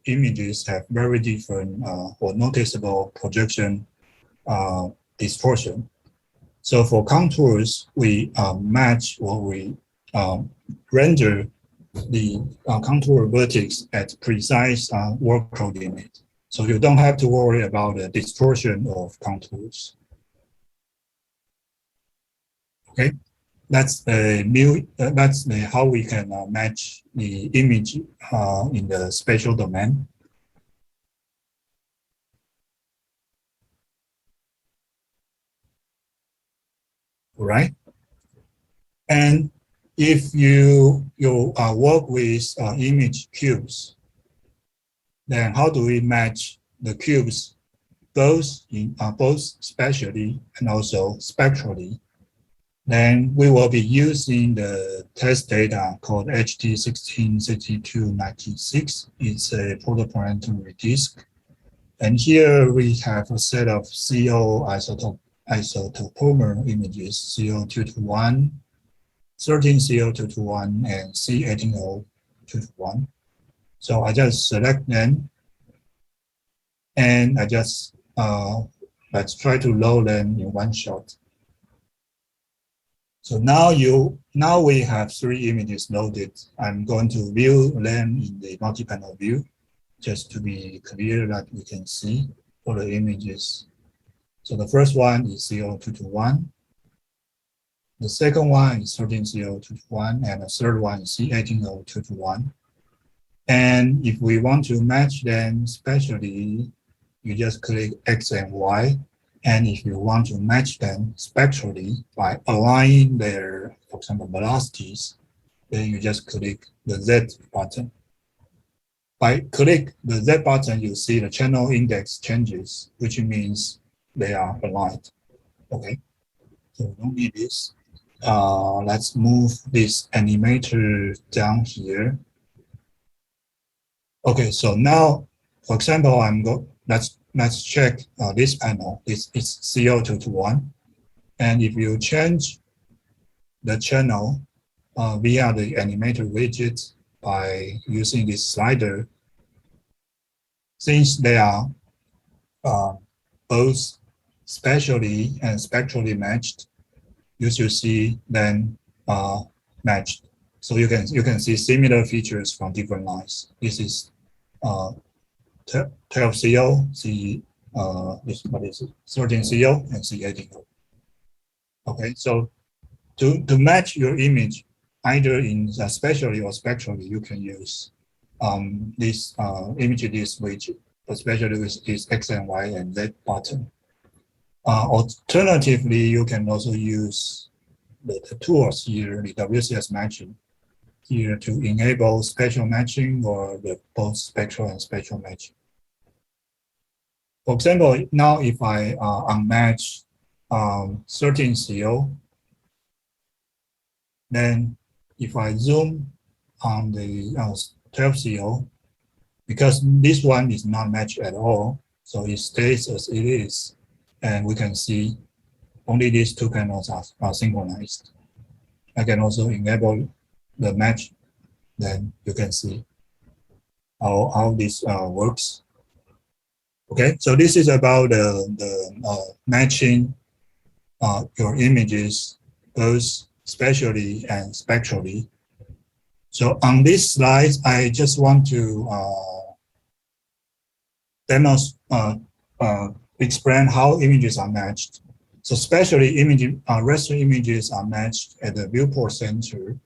images have very different or noticeable projection distortion. So for contours, we match or we render the contour vertex at precise work coordinate. So you don't have to worry about the distortion of contours. Okay, that's how we can match the image in the spatial domain. All right, and if you work with image cubes, then how do we match the cubes both spatially and also spectrally? Then we will be using the test data called HT166296. It's a protoplanetary disk. And here we have a set of CO isotopomer images, CO221, 13CO221, and C18021. So I just select them, and I just, let's try to load them in one shot. So now we have 3 images loaded. I'm going to view them in the multi-panel view, just to be clear that we can see all the images. So the first one is CO221. The second one is 13C0221, and the third one is C1802221. And if we want to match them spatially, you just click X and Y. And if you want to match them spectrally by aligning their, for example, velocities, then you just click the Z button. By click the Z button, you see the channel index changes, which means they are aligned. Okay, so we don't need this. Let's move this animator down here. Okay, so now, for example, let's check this panel. It's CO221, and if you change the channel via the animator widget by using this slider, since they are both spatially and spectrally matched, you should see them matched. So you can see similar features from different lines. This is 12CO, what is it? 13CO and C80. Okay, so to match your image, either in spatially or spectrally, you can use this image list widget, especially with this X and Y and Z button. Alternatively, you can also use the tools here, the WCS matching here to enable spatial matching or both spectral and spatial matching. For example, now if I unmatch 13CO, then if I zoom on the 12CO, because this one is not matched at all, so it stays as it is, and we can see only these two panels are synchronized. I can also enable the match, then you can see how this works. Okay, so this is about the matching your images both spatially and spectrally. So on this slide, I just want to explain how images are matched. So spatially, raster images are matched at the viewport center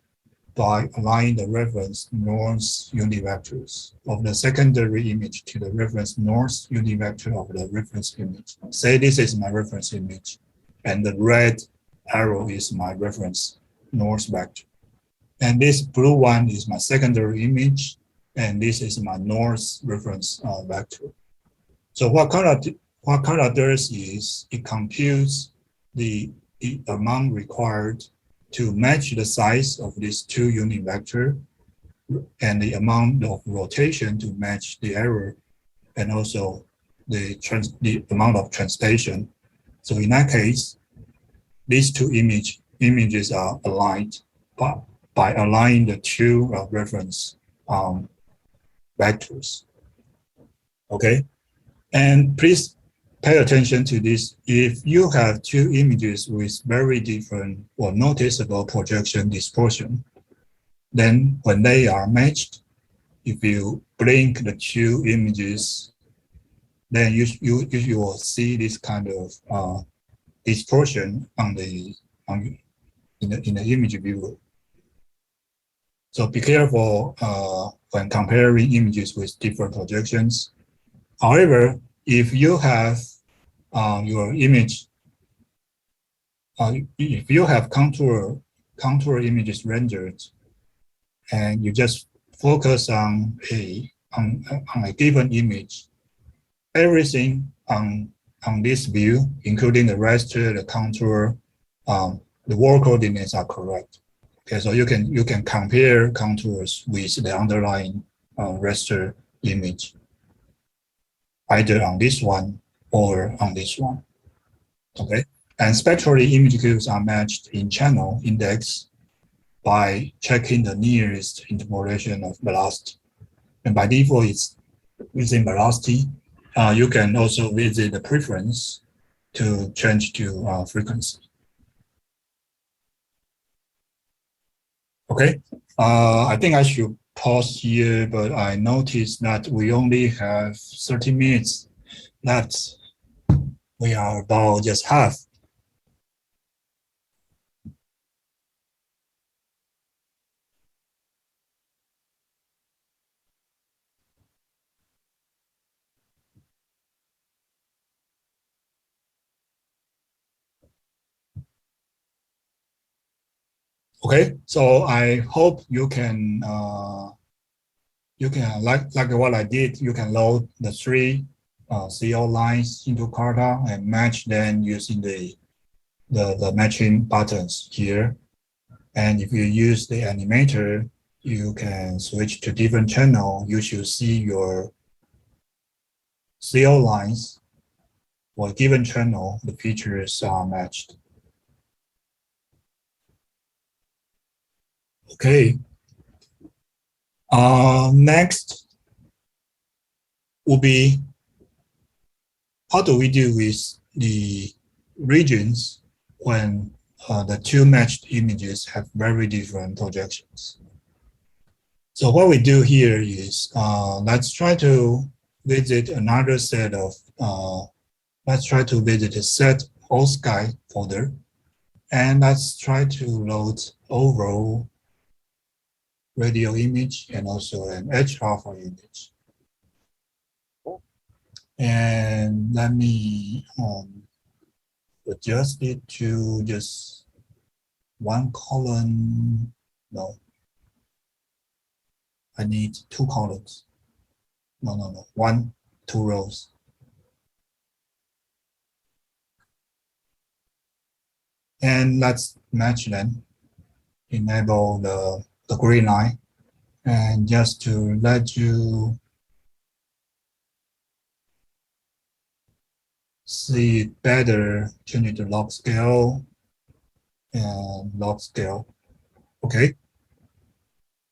by aligning the reference north univectors of the secondary image to the reference north univector of the reference image. Say this is my reference image, and the red arrow is my reference north vector. And this blue one is my secondary image, and this is my north reference vector. So what CARTA does is it computes the amount required to match the size of these two unit vector and the amount of rotation to match the error, and also the amount of translation. So in that case, these two images are aligned by aligning the two reference vectors. Okay, and please pay attention to this. If you have two images with very different or noticeable projection dispersion, then when they are matched, if you blink the two images, then you will see this kind of distortion in the image viewer. So be careful when comparing images with different projections. However, if you have your image, if you have contour images rendered, and you just focus on a given image, everything on this view, including the raster, the contour, the wall coordinates are correct. Okay, so you can compare contours with the underlying raster image, either on this one or on this one. Okay, and spectrally image cubes are matched in channel index by checking the nearest interpolation of velocity. And by default, it's using velocity. You can also visit the preference to change to frequency. Okay, I think I should pause here, but I noticed that we only have 30 minutes left. We are about just half. Okay, so I hope you can like what I did. You can load the three CO lines into CARTA and match them using the matching buttons here. And if you use the animator, you can switch to different channel. You should see your CO lines for a given channel. The features are matched. Okay. Next will be how do we deal with the regions when the two matched images have very different projections. So what we do here is let's try to visit another set of let's try to visit a set whole sky folder, and let's try to load overall radio image and also an edge alpha image. And let me adjust it to just one column. No, I need two columns. No, two rows. And let's match them. Enable the green line. And just to let you see it better, change it to log scale and log scale. Okay.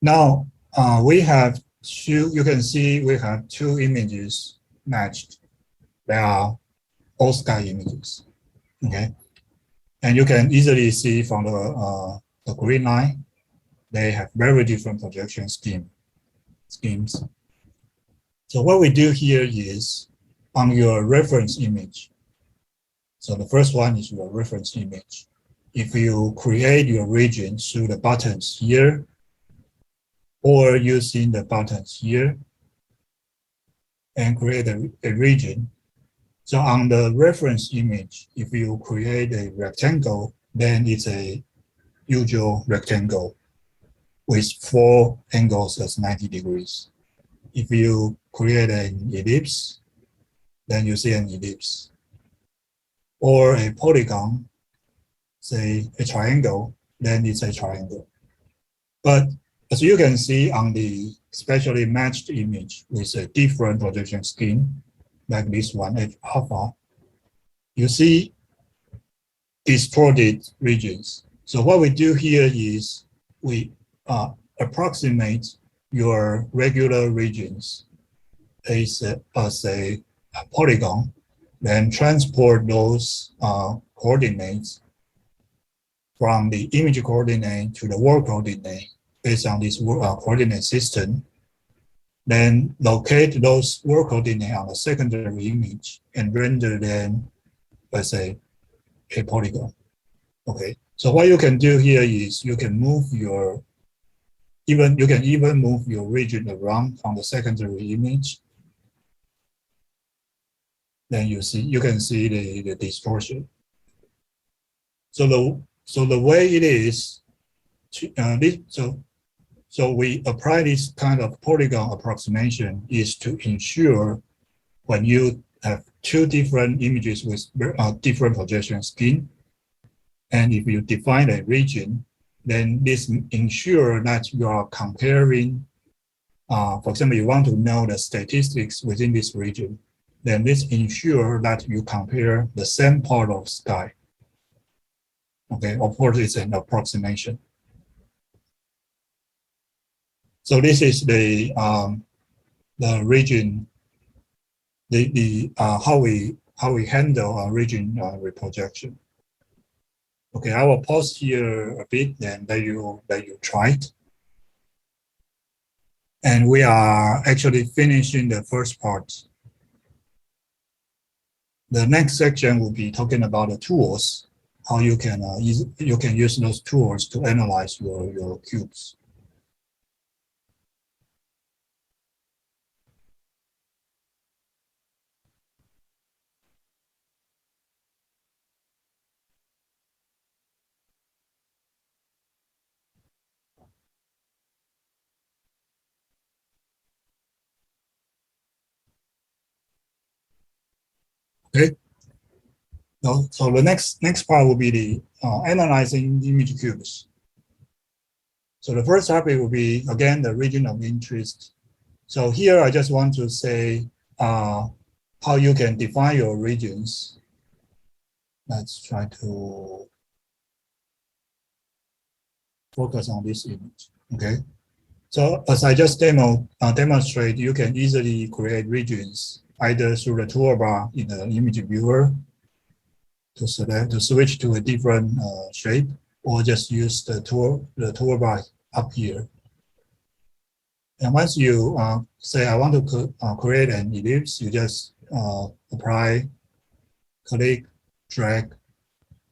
Now we have two, you can see we have two images matched. They are all sky images. Okay. And you can easily see from the green line, they have very different projection schemes. So what we do here is on your reference image. So the first one is your reference image. If you create your region through the buttons here or using the buttons here and create a region. So on the reference image, if you create a rectangle, then it's a usual rectangle with four angles as 90 degrees. If you create an ellipse, then you see an ellipse. Or a polygon, say a triangle, then it's a triangle. But as you can see on the specially matched image with a different projection scheme, like this one, H alpha, you see distorted regions. So what we do here is we approximate your regular regions as a polygon, then transport those coordinates from the image coordinate to the world coordinate based on this coordinate system, then locate those world coordinate on the secondary image and render them as a polygon. Okay, so what you can do here is you can move your you can even move your region around on the secondary image. Then you can see the distortion. So the way it is, so we apply this kind of polygon approximation is to ensure when you have two different images with different projection scheme, and if you define a region, then this ensure that you are comparing, for example, you want to know the statistics within this region, then this ensure that you compare the same part of sky. Okay, of course, it's an approximation. So this is the region, how we handle a region reprojection. Okay, I will pause here a bit, then let you try it. And we are actually finishing the first part. The next section will be talking about the tools, how you can use those tools to analyze your cubes. Okay. So the next part will be the analyzing image cubes. So the first topic will be, again, the region of interest. So here I just want to say how you can define your regions. Let's try to focus on this image. Okay. So as I just demonstrate, you can easily create regions either through the toolbar in the image viewer to switch to a different shape, or just use the toolbar up here. And once you say I want to create an ellipse, you just apply, click, drag,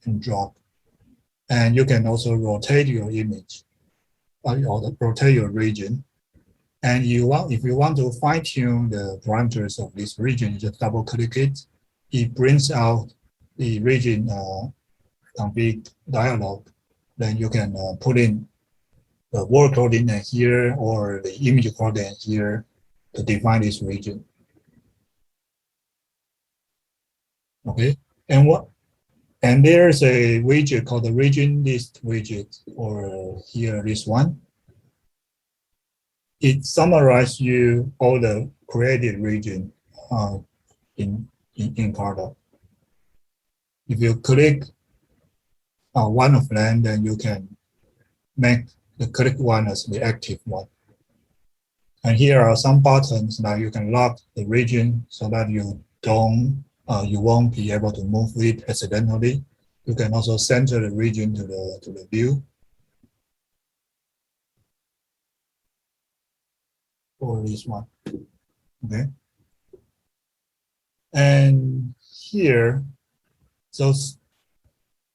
and drop. And you can also rotate your image or rotate your region. And if you want to fine tune the parameters of this region, you just double click it. It brings out the region config dialog. Then you can put in the word coordinate here or the image coordinate here to define this region. Okay, and there's a widget called the region list widget, or here this one. It summarizes you all the created region in CARTA. If you click one of them, then you can make the click one as the active one. And here are some buttons that you can lock the region so that you won't be able to move it accidentally. You can also center the region to the view. Or this one. Okay. And here, so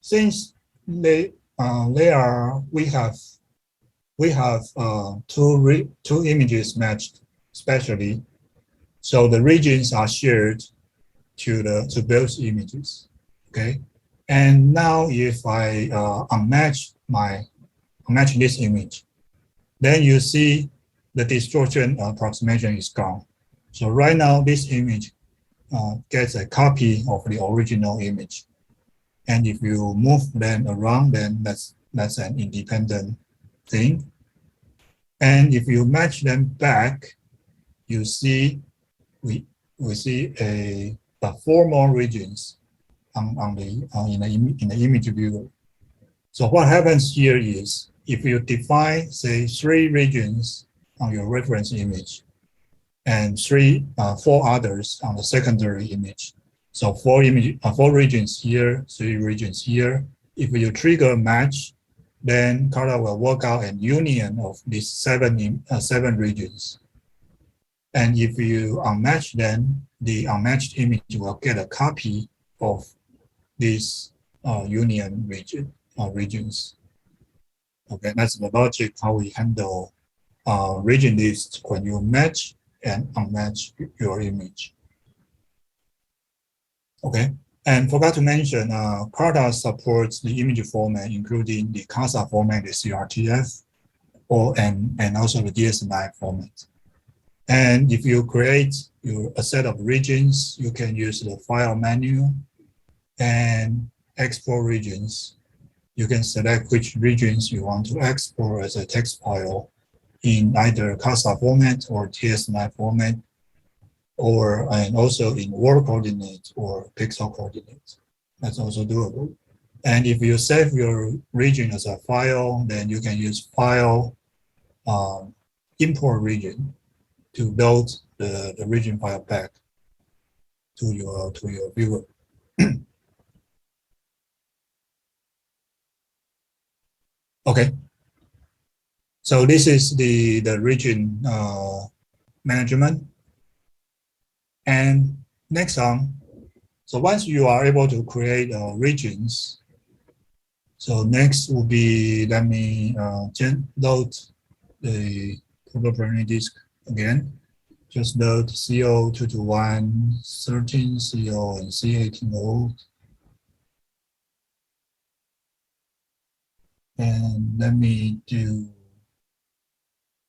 since we have two images matched spatially, so the regions are shared to both images. Okay. And now if I unmatch this image, then you see the distortion approximation is gone. So right now this image gets a copy of the original image. And if you move them around, then that's an independent thing. And if you match them back, you see we see four more regions in the image viewer. So what happens here is if you define, say, 3 regions on your reference image and 4 others on the secondary image. So 4 regions here, 3 regions here. If you trigger match, then CARTA will work out a union of these 7 regions. And if you unmatch them, the unmatched image will get a copy of these union regions. Okay, that's the logic how we handle region list when you match and unmatch your image. Okay, and forgot to mention, CARTA supports the image format, including the CASA format, the CRTF, and also the DS9 format. And if you create a set of regions, you can use the file menu and export regions. You can select which regions you want to export as a text file in either CASA format or DS9 format, and also in word coordinates or pixel coordinates. That's also doable. And if you save your region as a file, then you can use file import region to load the region file back to your viewer. Okay. So this is the region management. And next on, so once you are able to create regions, so next will be, let me load the proper disk again. Just load CO221, 13CO, and C18O. And let me do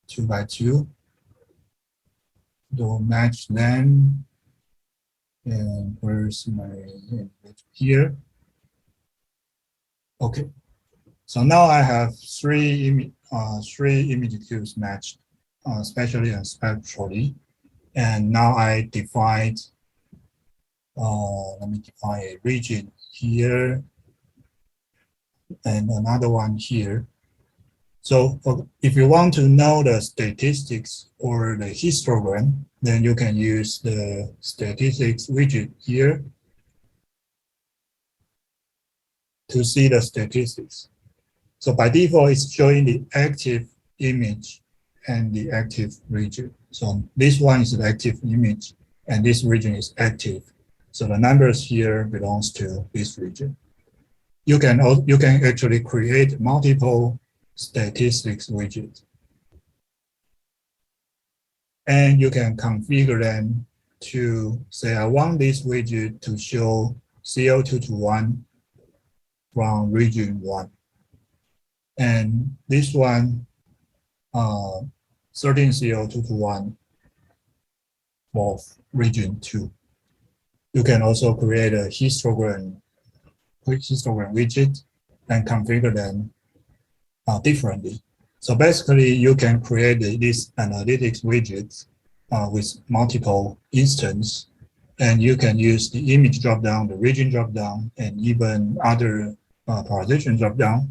2 by 2. To match them. And where's my here? Okay. So now I have three image cubes matched, spatially and spectrally. And now I defined, let me define a region here and another one here. So if you want to know the statistics or the histogram, then you can use the statistics widget here to see the statistics. So by default, it's showing the active image and the active region. So this one is the active image and this region is active. So the numbers here belongs to this region. You can actually create multiple statistics widgets. And you can configure them to say, I want this widget to show CO2 to 1 from region 1. And this one, 13 CO2 to 1 of region 2. You can also create a histogram widget and configure them differently. So basically, you can create these analytics widgets with multiple instances, and you can use the image dropdown, the region dropdown, and even other prioritization dropdown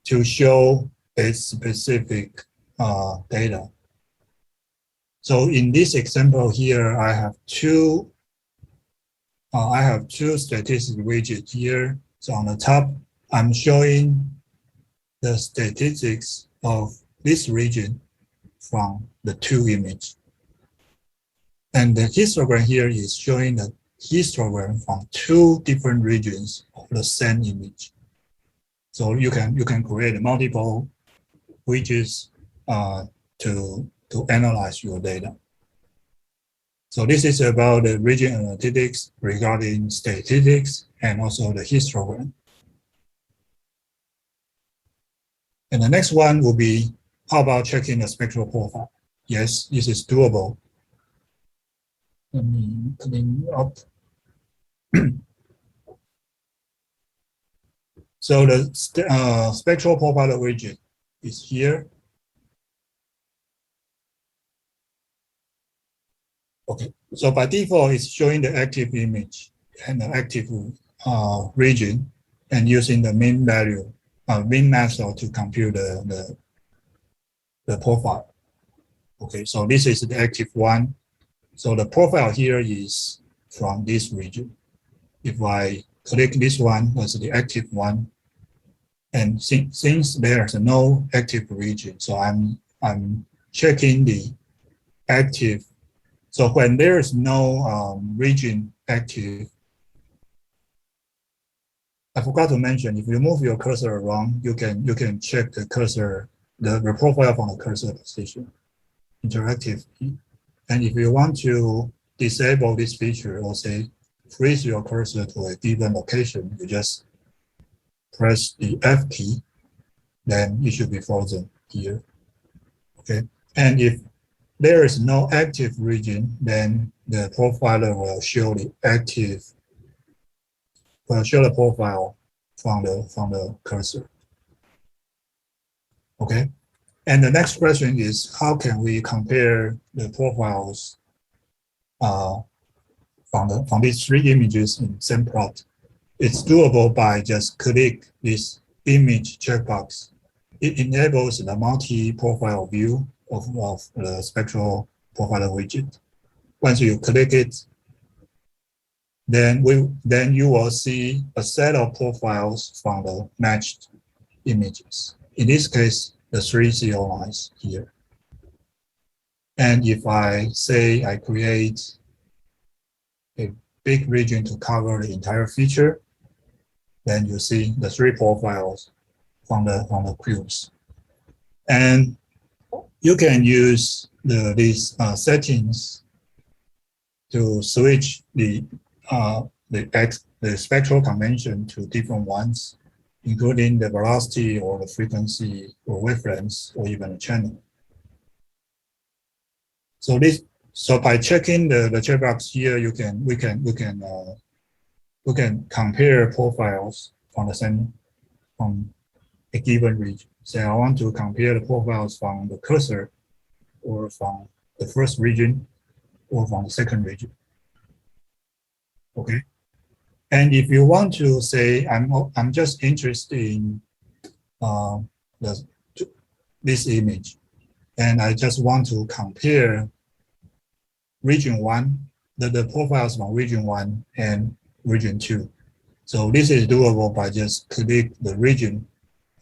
to show a specific data. So in this example here, I have two statistics widgets here. So on the top, I'm showing the statistics of this region from the two images. And the histogram here is showing the histogram from two different regions of the same image. So you can create multiple widgets to analyze your data. So this is about the region analytics regarding statistics and also the histogram. And the next one will be, how about checking the spectral profile? Yes, this is doable. Let me clean up. So the spectral profiler widget is here. Okay, so by default, it's showing the active image and the active region and using the mean value, mean method to compute the profile. Okay, so this is the active one. So the profile here is from this region. If I click this one as the active one, and since there's no active region, so I'm checking the active. So when there is no region active, I forgot to mention, if you move your cursor around, you can check the cursor, the profile from the cursor position interactively. And if you want to disable this feature or say freeze your cursor to a given location, you just press the F key, then it should be frozen here. Okay. And if there is no active region, then the profiler will show the active, will show the profile from the cursor. Okay. And the next question is, how can we compare the profiles from these three images in the same plot? It's doable by just click this image checkbox. It enables the multi-profile view of the spectral profiler widget. Once you click it, then you will see a set of profiles from the matched images. In this case, the three CO lines here. And if I say I create a big region to cover the entire feature, then you see the three profiles from the cubes. And you can use these settings to switch the spectral convention to different ones, including the velocity or the frequency or wavelengths or even a channel. So So by checking the checkbox here, we can compare profiles from from a given region. So I want to compare the profiles from the cursor, or from the first region, or from the second region. Okay. And if you want to say, I'm just interested in uh, the, this image, and I just want to compare region one, the profiles from region one and region two. So this is doable by just click the region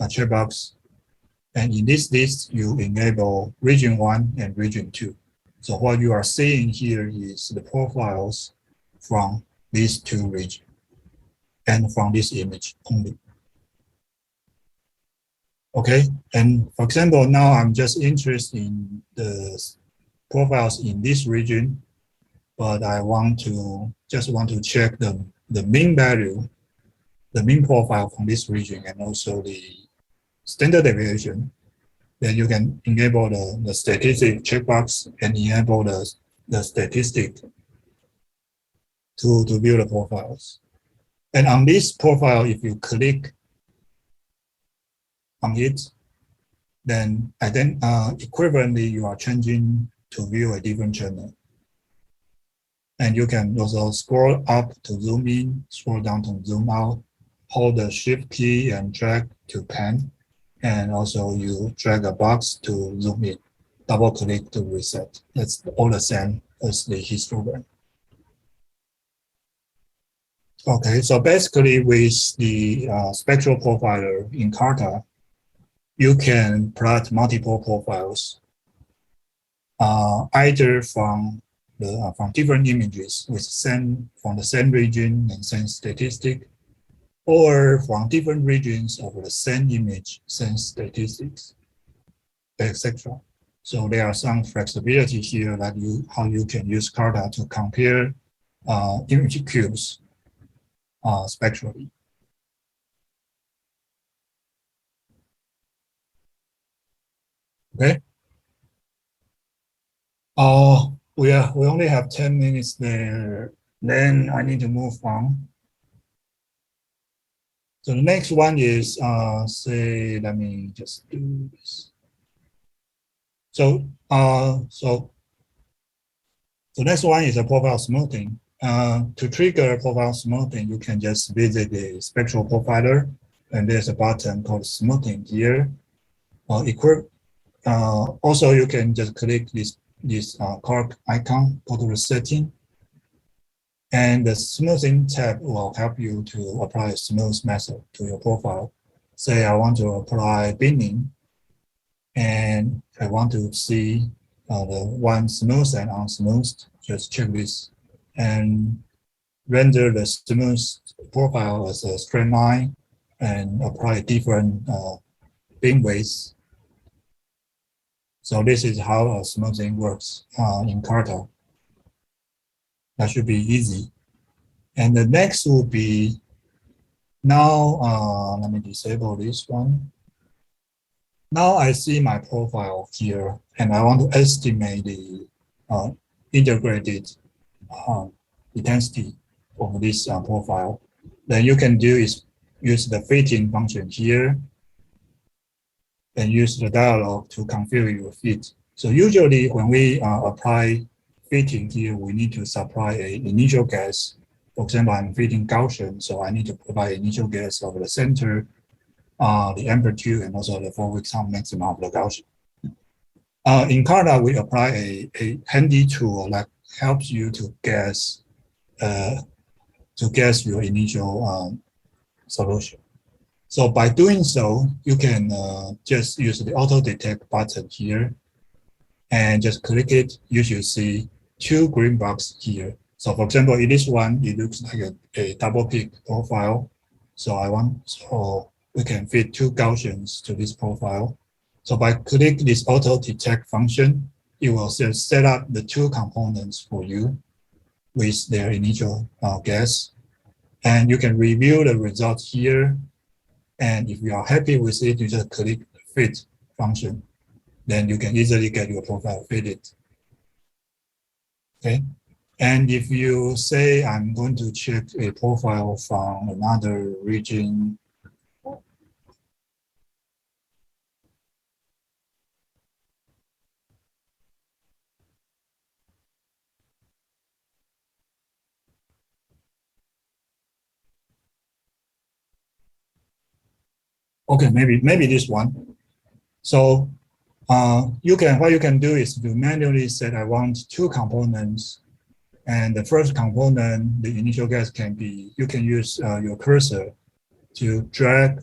checkbox, and in this list you enable region one and region two. So what you are seeing here is the profiles from these two regions and from this image only. Okay, and for example, now I'm just interested in the profiles in this region, but I just want to check the mean value, the mean profile from this region, and also the standard deviation. Then you can enable the statistic checkbox and enable the statistic to view the profiles. And on this profile, if you click on it, then equivalently you are changing to view a different channel. And you can also scroll up to zoom in, scroll down to zoom out, hold the shift key and drag to pan. And also you drag a box to zoom in, double click to reset. That's all the same as the histogram. Okay, so basically with the spectral profiler in CARTA, you can plot multiple profiles, either from different images from the same region and same statistic, or from different regions of the same image, same statistics, etc. So there are some flexibility here that how you can use CARTA to compare image cubes spectrally. Okay. We only have 10 minutes there. Then I need to move on. So the next one is say, let me just do this. So the next one is a profile smoothing. To trigger profile smoothing, you can just visit the spectral profiler, and there's a button called smoothing here. Also, you can just click this card icon, go to the setting, and the smoothing tab will help you to apply a smooth method to your profile. Say I want to apply binning, and I want to see the one smooth and unsmoothed. Just check this and render the smooth profile as a straight line and apply different bin weights. So this is how smoothing works in CARTA. That should be easy. And the next will be, now let me disable this one. Now I see my profile here, and I want to estimate the integrated intensity of this profile. Then you can do is use the fitting function here, and use the dialog to configure your fit. So usually when we apply fitting here, we need to supply an initial guess. For example, I'm fitting Gaussian, so I need to provide initial guess of the center, the amplitude, and also the four-week sum maximum of the Gaussian. In CARTA, we apply a handy tool that helps you to guess your initial solution. So by doing so, you can just use the auto detect button here and just click it. You should see two green boxes here. So for example, in this one, it looks like a double peak profile. So we can fit two Gaussians to this profile. So by clicking this auto detect function, it will set up the two components for you with their initial guess. And you can review the results here. And if you are happy with it, you just click the fit function. Then you can easily get your profile fitted. Okay. And if you say I'm going to check a profile from another region, okay, maybe this one. So what you can do is to manually set I want two components, and the first component, the initial guess can be you can use your cursor to drag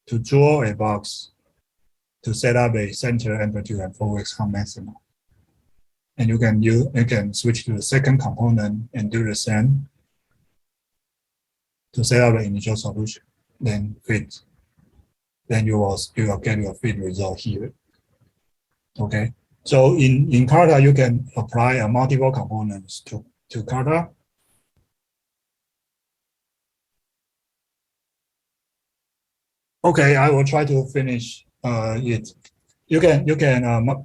to draw a box to set up a center, amplitude, and forward count maximum. And you can switch to the second component and do the same to set up the initial solution. Then fit. Then you will get your fit result here. Okay. So in CARTA, you can apply multiple components to CARTA. Okay, I will try to finish it. You can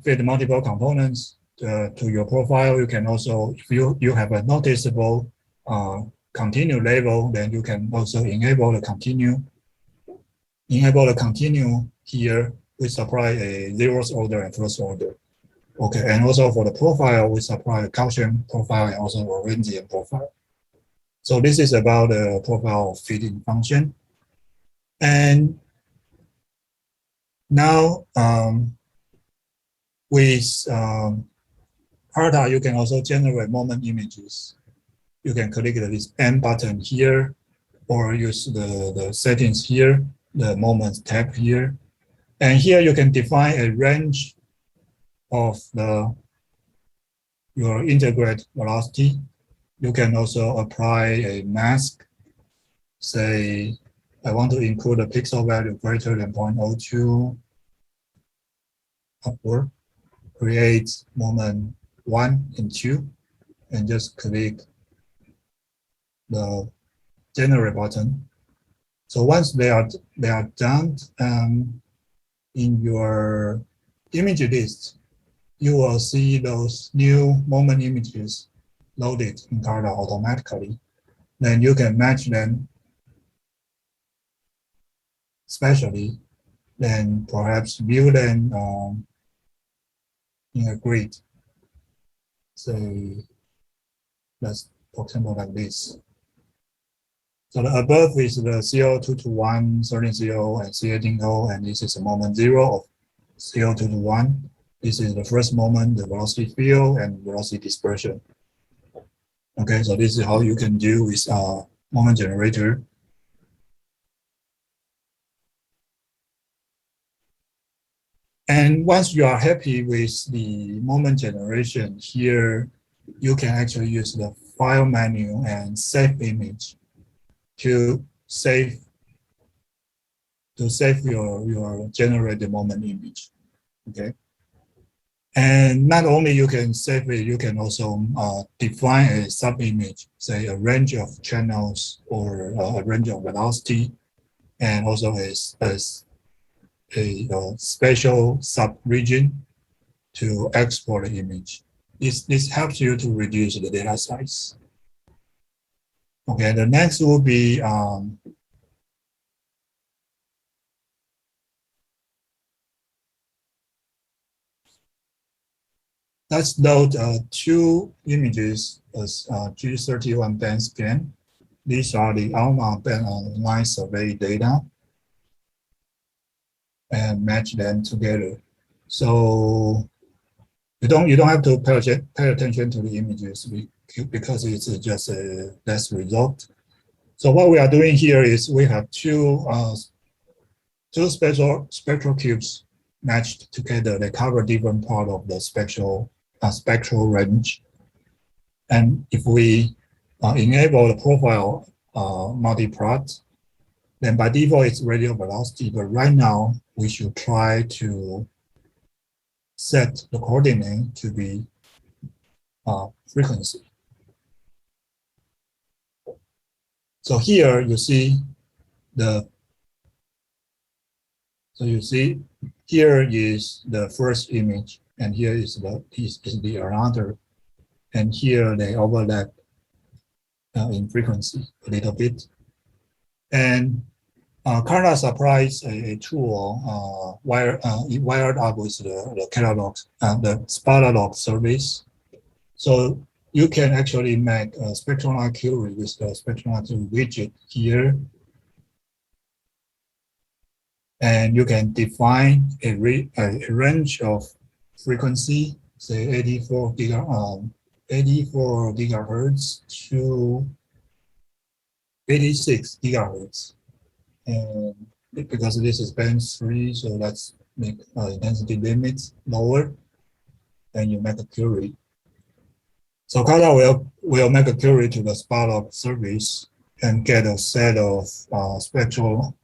fit multiple components to your profile. You can also, if you have a noticeable continue label, then you can also enable the continue. Enable the continue here. We supply a zeros order and first order. Okay, and also for the profile, we supply a Gaussian profile and also a Lorentzian profile. So this is about the profile fitting function. And now with CARTA, you can also generate moment images. You can click this M button here, or use the settings here, the moments tab here. And here you can define a range of your integrate velocity. You can also apply a mask. Say, I want to include a pixel value greater than 0.02 upward. Create moment 1 and 2, and just click the generate button. So once they are done in your image list, you will see those new moment images loaded in CARTA automatically. Then you can match them specially, then perhaps view them in a grid. Say, let's, for example, like this. So the above is the CO2 to 1, 13 and C18O, and this is the moment 0 of CO2 to 1. This is the first moment, the velocity field and velocity dispersion. Okay, so this is how you can do with moment generator. And once you are happy with the moment generation here, you can actually use the file menu and save image to save your generated moment image. Okay. And not only you can save it, you can also define a sub-image, say a range of channels or a range of velocity, and also a special sub-region to export the image. This helps you to reduce the data size. Okay, the next will be let's load two images as G31 band scan. These are the ALMA band online survey data, and match them together. So you don't have to pay attention to the images because it's just a test result. So what we are doing here is we have two spectral cubes matched together. They cover different part of the spectral range. And if we enable the profile multiplot, then by default it's radial velocity. But right now we should try to set the coordinate to be frequency. So here you see here is the first image, and here is the another and here they overlap in frequency a little bit. And CARTA supplies a tool wired up with the catalog, the Spartalog service. So you can actually make a spectrum query with the spectrum widget here. And you can define a range of frequency, say 84 gigahertz to 86 gigahertz. And because this is band 3, so let's make intensity limits lower, and you make a query. So CARTA will make a query to the Spartalog service and get a set of spectral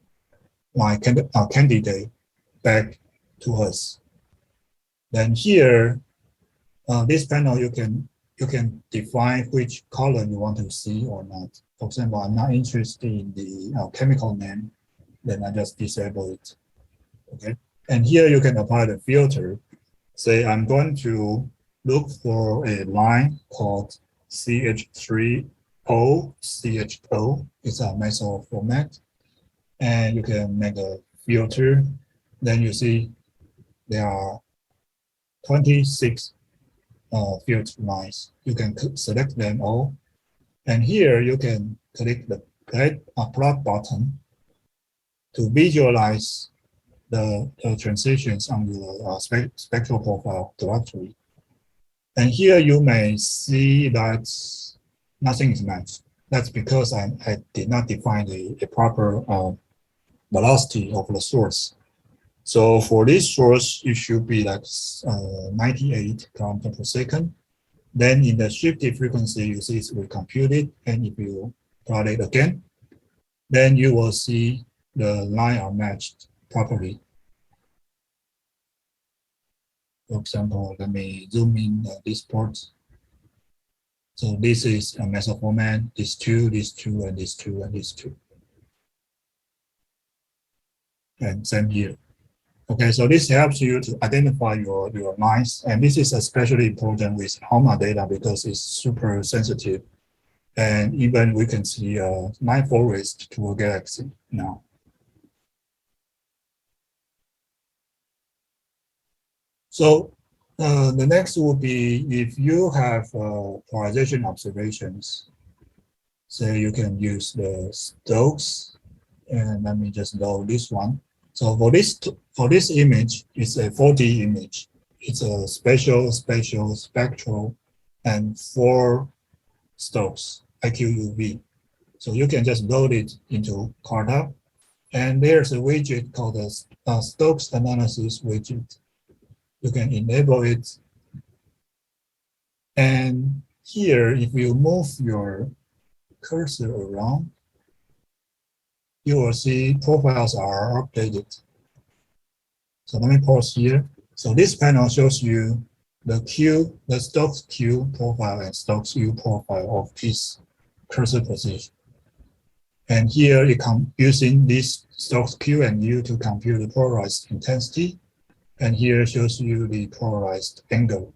candidate back to us. Then here, this panel you can define which column you want to see or not. For example, I'm not interested in the chemical name, then I just disable it. Okay, and here you can apply the filter. Say I'm going to look for a line called CH3O. It's a meso format, and you can make a filter. Then you see there are 26 filter lines. You can select them all, and here you can click the plot button to visualize the transitions on your spectral profile directory. And here you may see that nothing is matched. That's because I did not define a proper velocity of the source. So for this source, it should be like 98 kilometers per second. Then in the shifted frequency, you see it's recomputed. And if you plot it again, then you will see the line are matched properly. For example, let me zoom in this port. So this is a meso format, these two, and these two, and these two. And same here. Okay, so this helps you to identify your lines. And this is especially important with HOMA data because it's super sensitive. And even we can see a line forest to a galaxy now. So the next would be if you have polarization observations, so you can use the Stokes, and let me just load this one. So for this image, it's a 4D image. It's a spatial, spectral, and 4 Stokes, IQUV. So you can just load it into CARTA, and there's a widget called the Stokes analysis widget. You can enable it. And here, if you move your cursor around, you will see profiles are updated. So let me pause here. So this panel shows you the Stokes Q profile and Stokes U profile of each cursor position. And here it using this Stokes Q and U to compute the polarized intensity. And here shows you the polarized angle.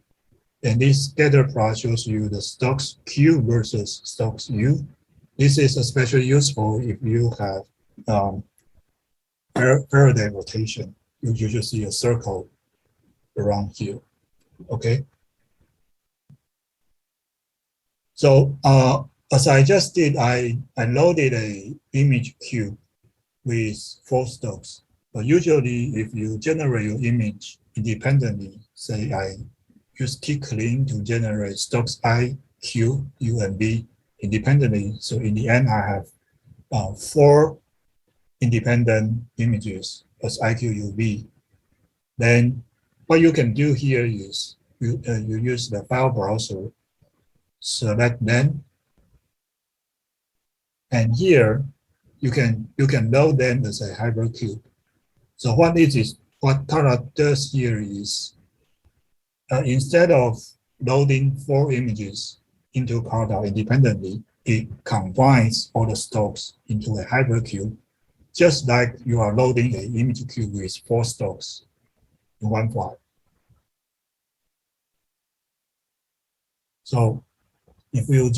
And this scatter plot shows you the Stokes Q versus Stokes U. This is especially useful if you have Faraday rotation. You usually see a circle around here. Okay. So as I just did, I loaded a image cube with 4 Stokes. But usually, if you generate your image independently, say I use t-clean to generate Stokes I, Q, U, and V independently. So in the end, I have 4 independent images as IQ, U, V. Then what you can do here is you use the file browser, select them, and here you can load them as a hypercube. So what CARTA does here is instead of loading 4 images into CARTA independently, it combines all the Stokes into a hypercube, just like you are loading an image cube with 4 Stokes in one file. So if you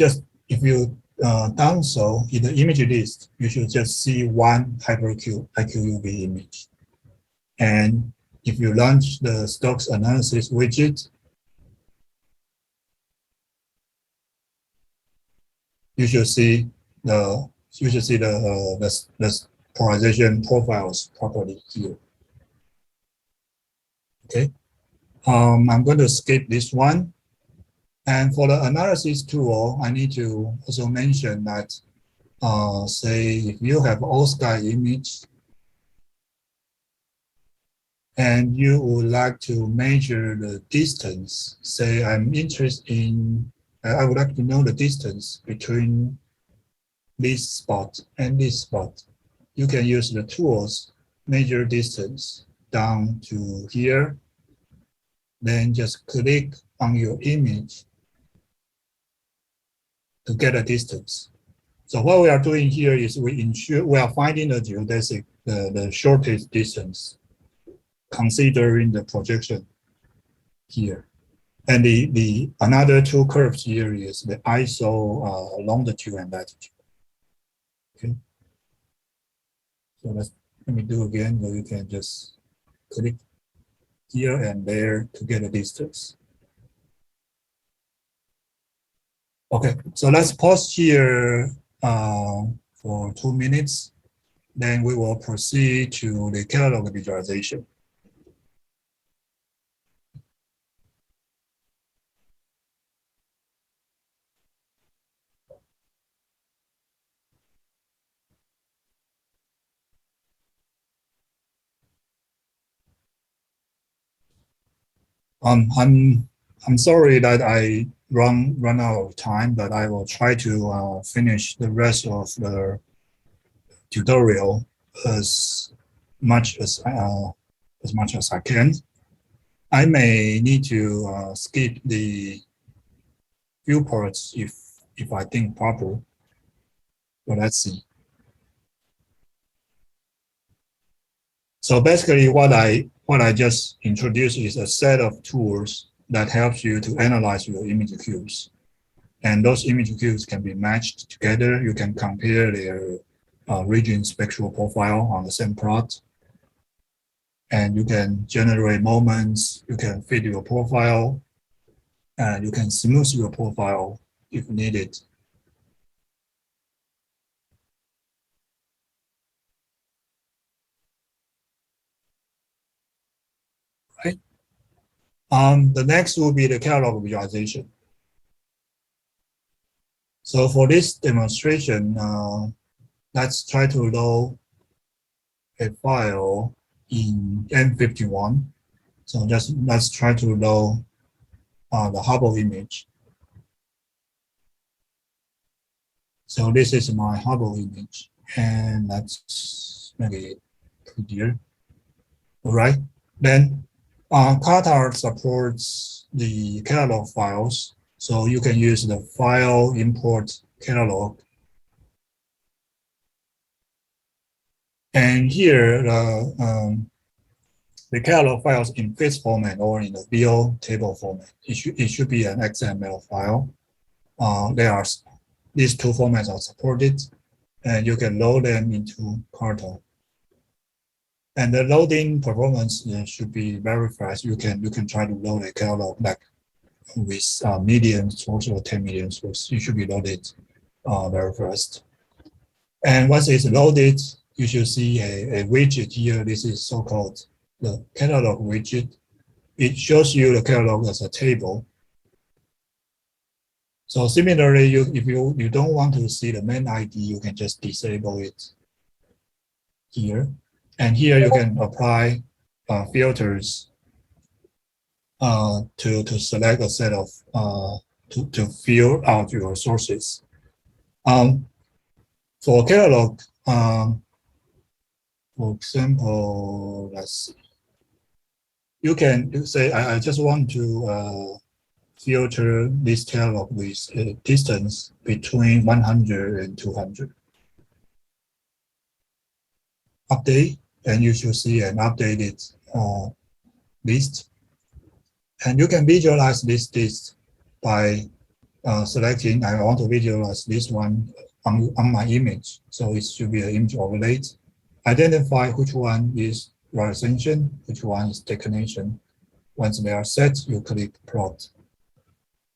done so in the image list, you should just see one hypercube IQUV image. And if you launch the stocks analysis widget, you should see the polarization profiles properly here. Okay. I'm going to skip this one. And for the analysis tool, I need to also mention that, say, if you have all sky image and you would like to measure the distance, say I'm interested in, I would like to know the distance between this spot and this spot. You can use the tools, measure distance down to here, then just click on your image to get a distance. So what we are doing here is we are finding the geodesic, the shortest distance, considering the projection here. And the another two curves here is the ISO longitude and latitude. Okay. So let me do again, where you can just click here and there to get a distance. Okay, so let's pause here for 2 minutes. Then we will proceed to the catalog visualization. I'm sorry that I run out of time, but I will try to finish the rest of the tutorial as much as I can. I may need to skip the few parts if I think proper. But let's see. So basically, what I just introduced is a set of tools that helps you to analyze your image cubes, and those image cubes can be matched together. You can compare their region spectral profile on the same plot, and you can generate moments. You can fit your profile, and you can smooth your profile if needed. Right. The next will be the catalog visualization. So for this demonstration, let's try to load a file in M51. So let's try to load the Hubble image. So this is my Hubble image, and let's make it prettier. All right. Then CARTA supports the catalog files, so you can use the file import catalog. And here, the catalog files in FIS format or in the VO table format. It should be an XML file. These two formats are supported, and you can load them into CARTA. And the loading performance should be very fast. You can try to load a catalog like with medium source or 10 million source. You should be loaded very fast. And once it's loaded, you should see a widget here. This is so-called the catalog widget. It shows you the catalog as a table. So similarly, if you don't want to see the main ID, you can just disable it here. And here you can apply filters to select a set of to fill out your sources. For catalog, for example, let's see. You can say I just want to filter this catalog with a distance between 100 and 200. Update, and you should see an updated list. And you can visualize this list by selecting, I want to visualize this one on my image. So it should be an image overlay. Identify which one is representation, which one is declination. Once they are set, you click plot.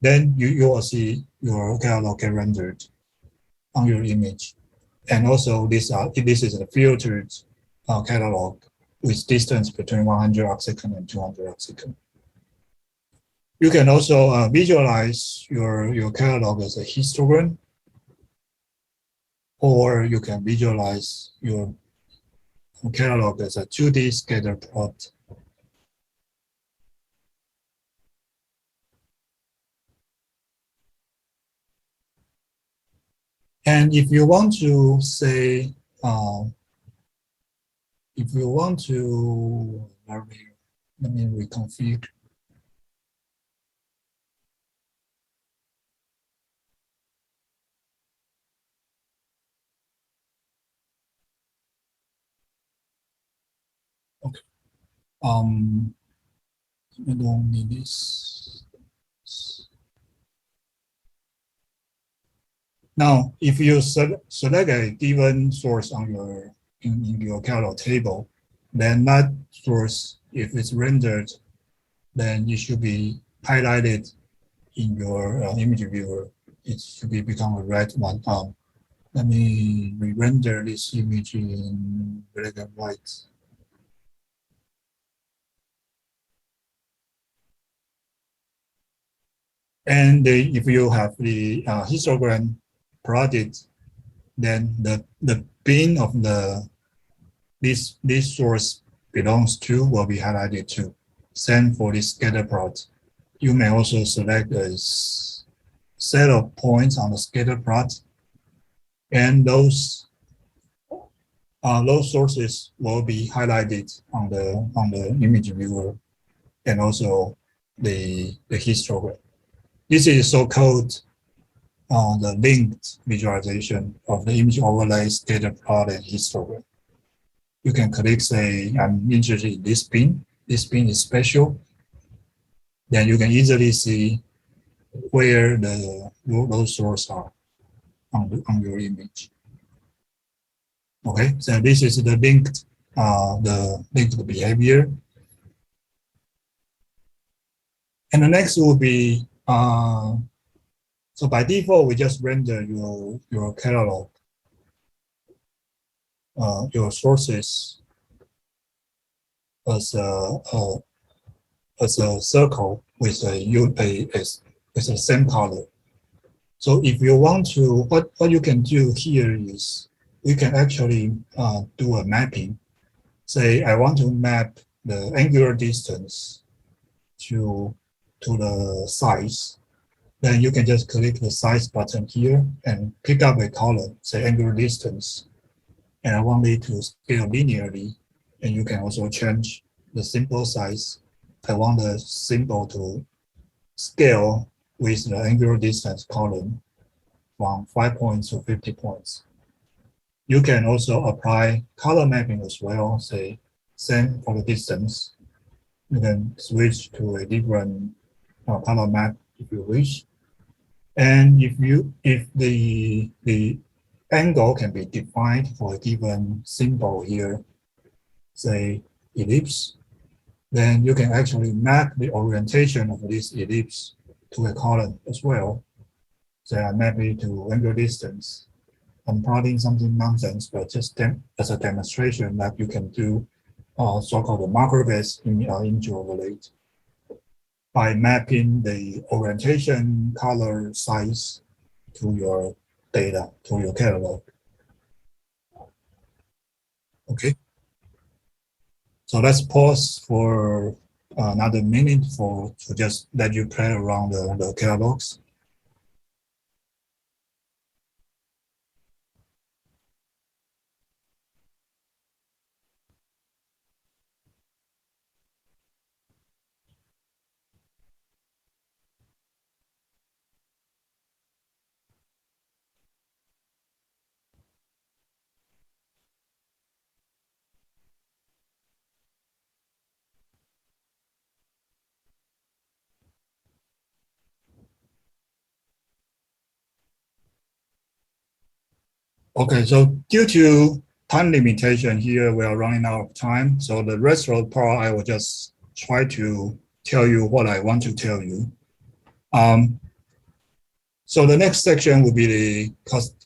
Then you will see your catalog get rendered on your image. And also this is a filtered catalog with distance between 100 arcsecond and 200 arcsecond. You can also visualize your catalog as a histogram, or you can visualize your catalog as a 2D scatter plot. And if you want to say, if you want to, let me reconfigure. Okay. I don't need this. Now, if you select a given source on your in your catalog table, then that source, if it's rendered, then it should be highlighted in your image viewer. It should be become a red one. Let me re-render this image in black and white. And if you have the histogram project, then the bin of this source belongs to will be highlighted too. Same for the scatter plot. You may also select a set of points on the scatter plot, and those sources will be highlighted on the image viewer and also the histogram. This is so-called the linked visualization of the image overlay, scatter plot, and histogram. You can click, say, I'm interested in this bin. This bin is special. Then you can easily see where those sources are on your image. Okay, so this is the linked behavior. And the next will be so by default we just render your catalog, your sources as a circle with a same color. So if you want to, what you can do here is we can actually do a mapping. Say I want to map the angular distance to the size. Then you can just click the size button here and pick up a column, say angular distance. And I want it to scale linearly. And you can also change the symbol size. I want the symbol to scale with the angular distance column from 5 points to 50 points. You can also apply color mapping as well, say same for the distance. You can switch to a different color map if you wish. And if the angle can be defined for a given symbol here, say ellipse, then you can actually map the orientation of this ellipse to a column as well. So I map it to angular distance. I'm plotting something nonsense, but just as a demonstration that you can do so-called macro-based image overlay by mapping the orientation, color, size to your data, to your catalog. Okay. So let's pause for another minute to just let you play around the catalogs. Okay, so due to time limitation here, we are running out of time. So the rest of the part, I will just try to tell you what I want to tell you. So the next section will be the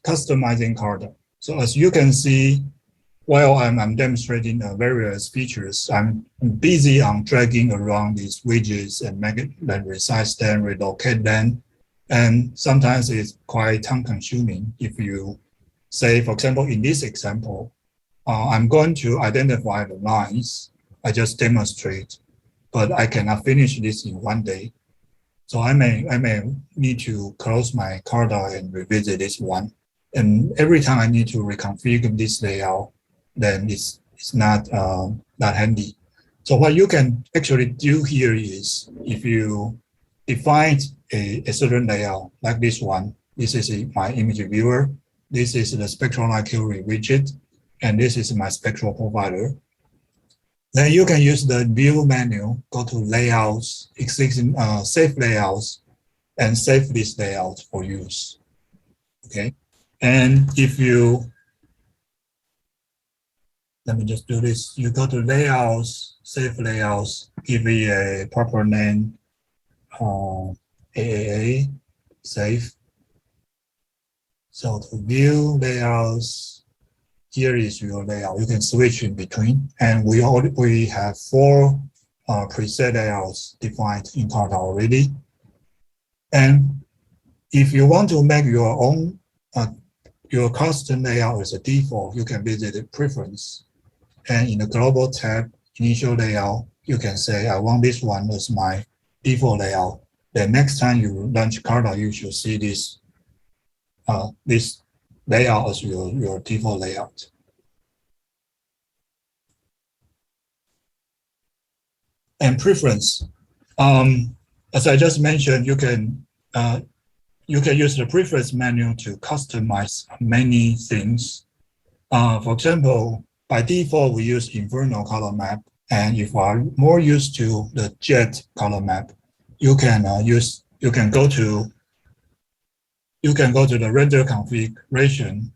customizing CARTA. So as you can see, while I'm demonstrating various features, I'm busy on dragging around these widgets and make it then resize them, relocate them. And sometimes it's quite time consuming. If you say, for example, in this example, I'm going to identify the lines. I just demonstrate, but I cannot finish this in one day. So I may need to close my CARTA and revisit this one. And every time I need to reconfigure this layout, then it's not that handy. So what you can actually do here is if you define a certain layout like this one, this is my image viewer, this is the spectral light theory widget, and this is my spectral profiler. Then you can use the view menu, go to layouts, existing save layouts, and save this layout for use. Okay. And if you, let me just do this, you go to layouts, save layouts, give it a proper name, AAA, save. So to view layouts, here is your layout. You can switch in between. And we have 4 preset layouts defined in CARTA already. And if you want to make your own, your custom layout as a default, you can visit the preference. And in the global tab, initial layout, you can say, I want this one as my default layout. Then next time you launch CARTA, you should see this layout as your default layout. And preference, as I just mentioned, you can use the preference menu to customize many things. For example, by default, we use Inferno color map. And if you are more used to the Jet color map, you can go to the render configuration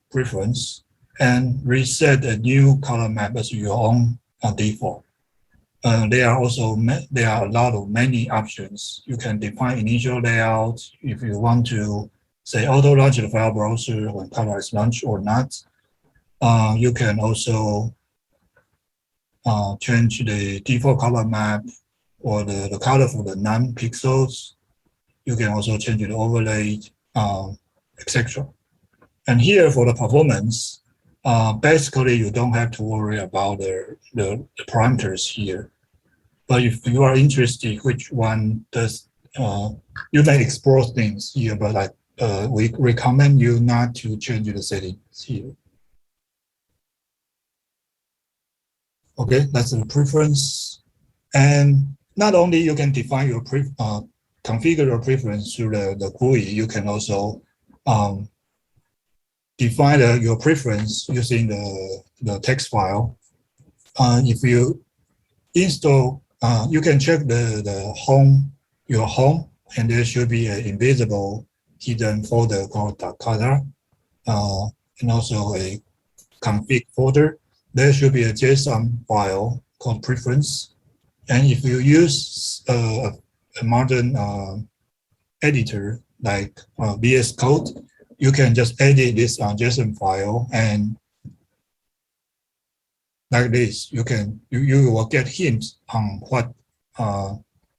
preference and reset a new color map as your own default. There are a lot of many options. You can define initial layout if you want to say auto launch the file browser when color is launched or not. You can also change the default color map or the color for the non-pixels. You can also change the overlay, etc. And here for the performance, basically you don't have to worry about the parameters here. But if you are interested, which one does, you may explore things here, but we recommend you not to change the settings here. Okay, that's the preference. And not only you can define your configure your preference through the GUI, you can also define your preference using the text file. If you install, you can check your home, and there should be an invisible hidden folder called CARTA, and also a config folder. There should be a JSON file called preference. And if you use a modern editor like VS Code, you can just edit this JSON file, and like this, you will get hints on what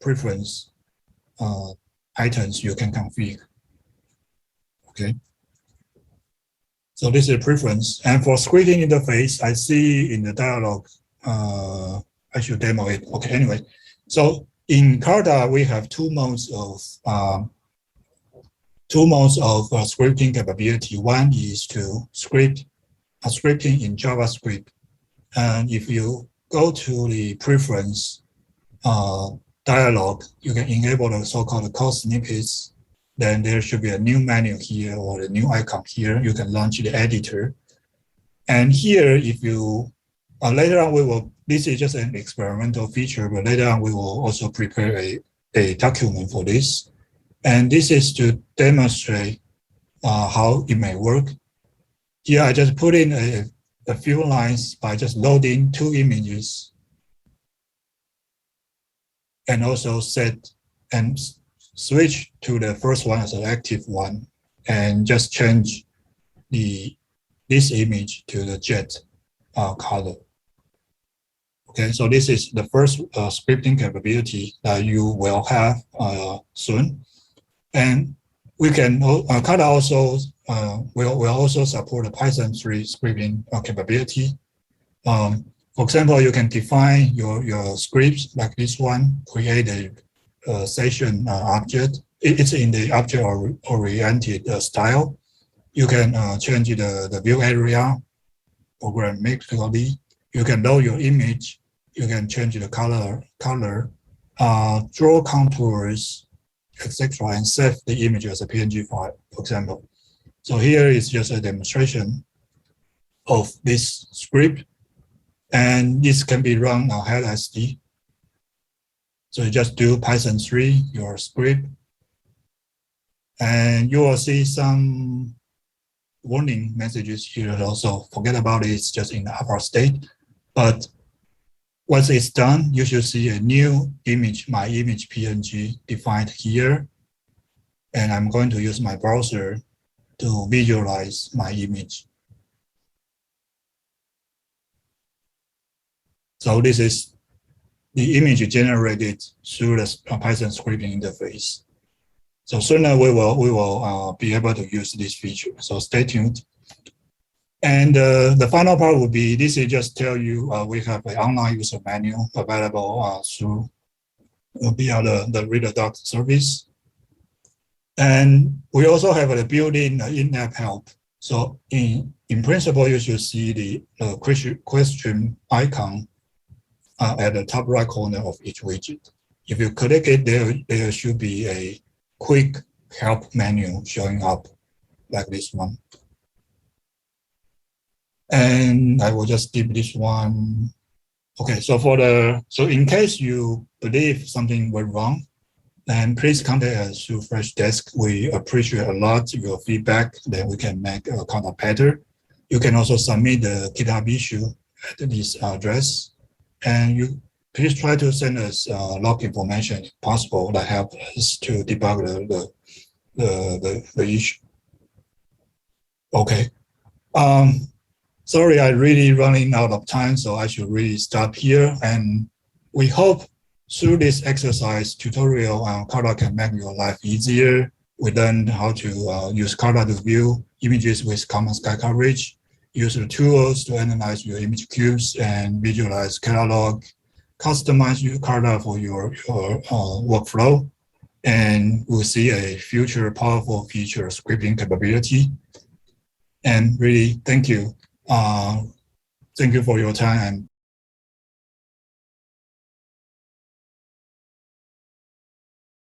preference items you can configure. Okay. So this is a preference. And for scripting interface, I see in the dialog, I should demo it. Okay, anyway. So in CARTA, we have 2 modes of scripting capability. One is to scripting in JavaScript. And if you go to the preference dialog, you can enable the so-called code snippets. Then there should be a new menu here or a new icon here. You can launch the editor. And here, if you, later on, this is just an experimental feature, but later on, we will also prepare a document for this. And this is to demonstrate how it may work. Here I just put in a few lines by just loading 2 images and also set and switch to the first one as an active one and just change this image to the jet color. Okay, so this is the first scripting capability that you will have soon. And we can, CARTA also will also support the Python 3 scripting capability. For example, you can define your scripts like this one, create a session object. It's in the object-oriented style. You can change the view area programmatically. You can load your image. You can change the color, draw contours, etc., and save the image as a PNG file, for example. So here is just a demonstration of this script, and this can be run on head SD. So you just do Python 3, your script, and you will see some warning messages here also. Forget about it, it's just in the upper state. But once it's done, you should see a new image, my image PNG defined here. And I'm going to use my browser to visualize my image. So this is the image generated through the Python scripting interface. So sooner we will be able to use this feature. So stay tuned. And the final part will be, this is just tell you we have an online user manual available through via the Reader.doc service. And we also have a built-in in-app help. So in principle, you should see the question icon at the top right corner of each widget. If you click it, there should be a quick help menu showing up like this one. And I will just skip this one. Okay, so so in case you believe something went wrong, then please contact us through Freshdesk. We appreciate a lot your feedback, then we can make a CARTA better. You can also submit the GitHub issue at this address. And you please try to send us log information if possible that helps us to debug the issue. Okay. Sorry, I really running out of time, so I should really stop here. And we hope through this exercise tutorial, CARTA can make your life easier. We learned how to use CARTA to view images with common sky coverage, use the tools to analyze your image cubes and visualize catalog, customize your CARTA for your workflow, and we'll see a future powerful feature scripting capability. And really, thank you. Thank you for your time and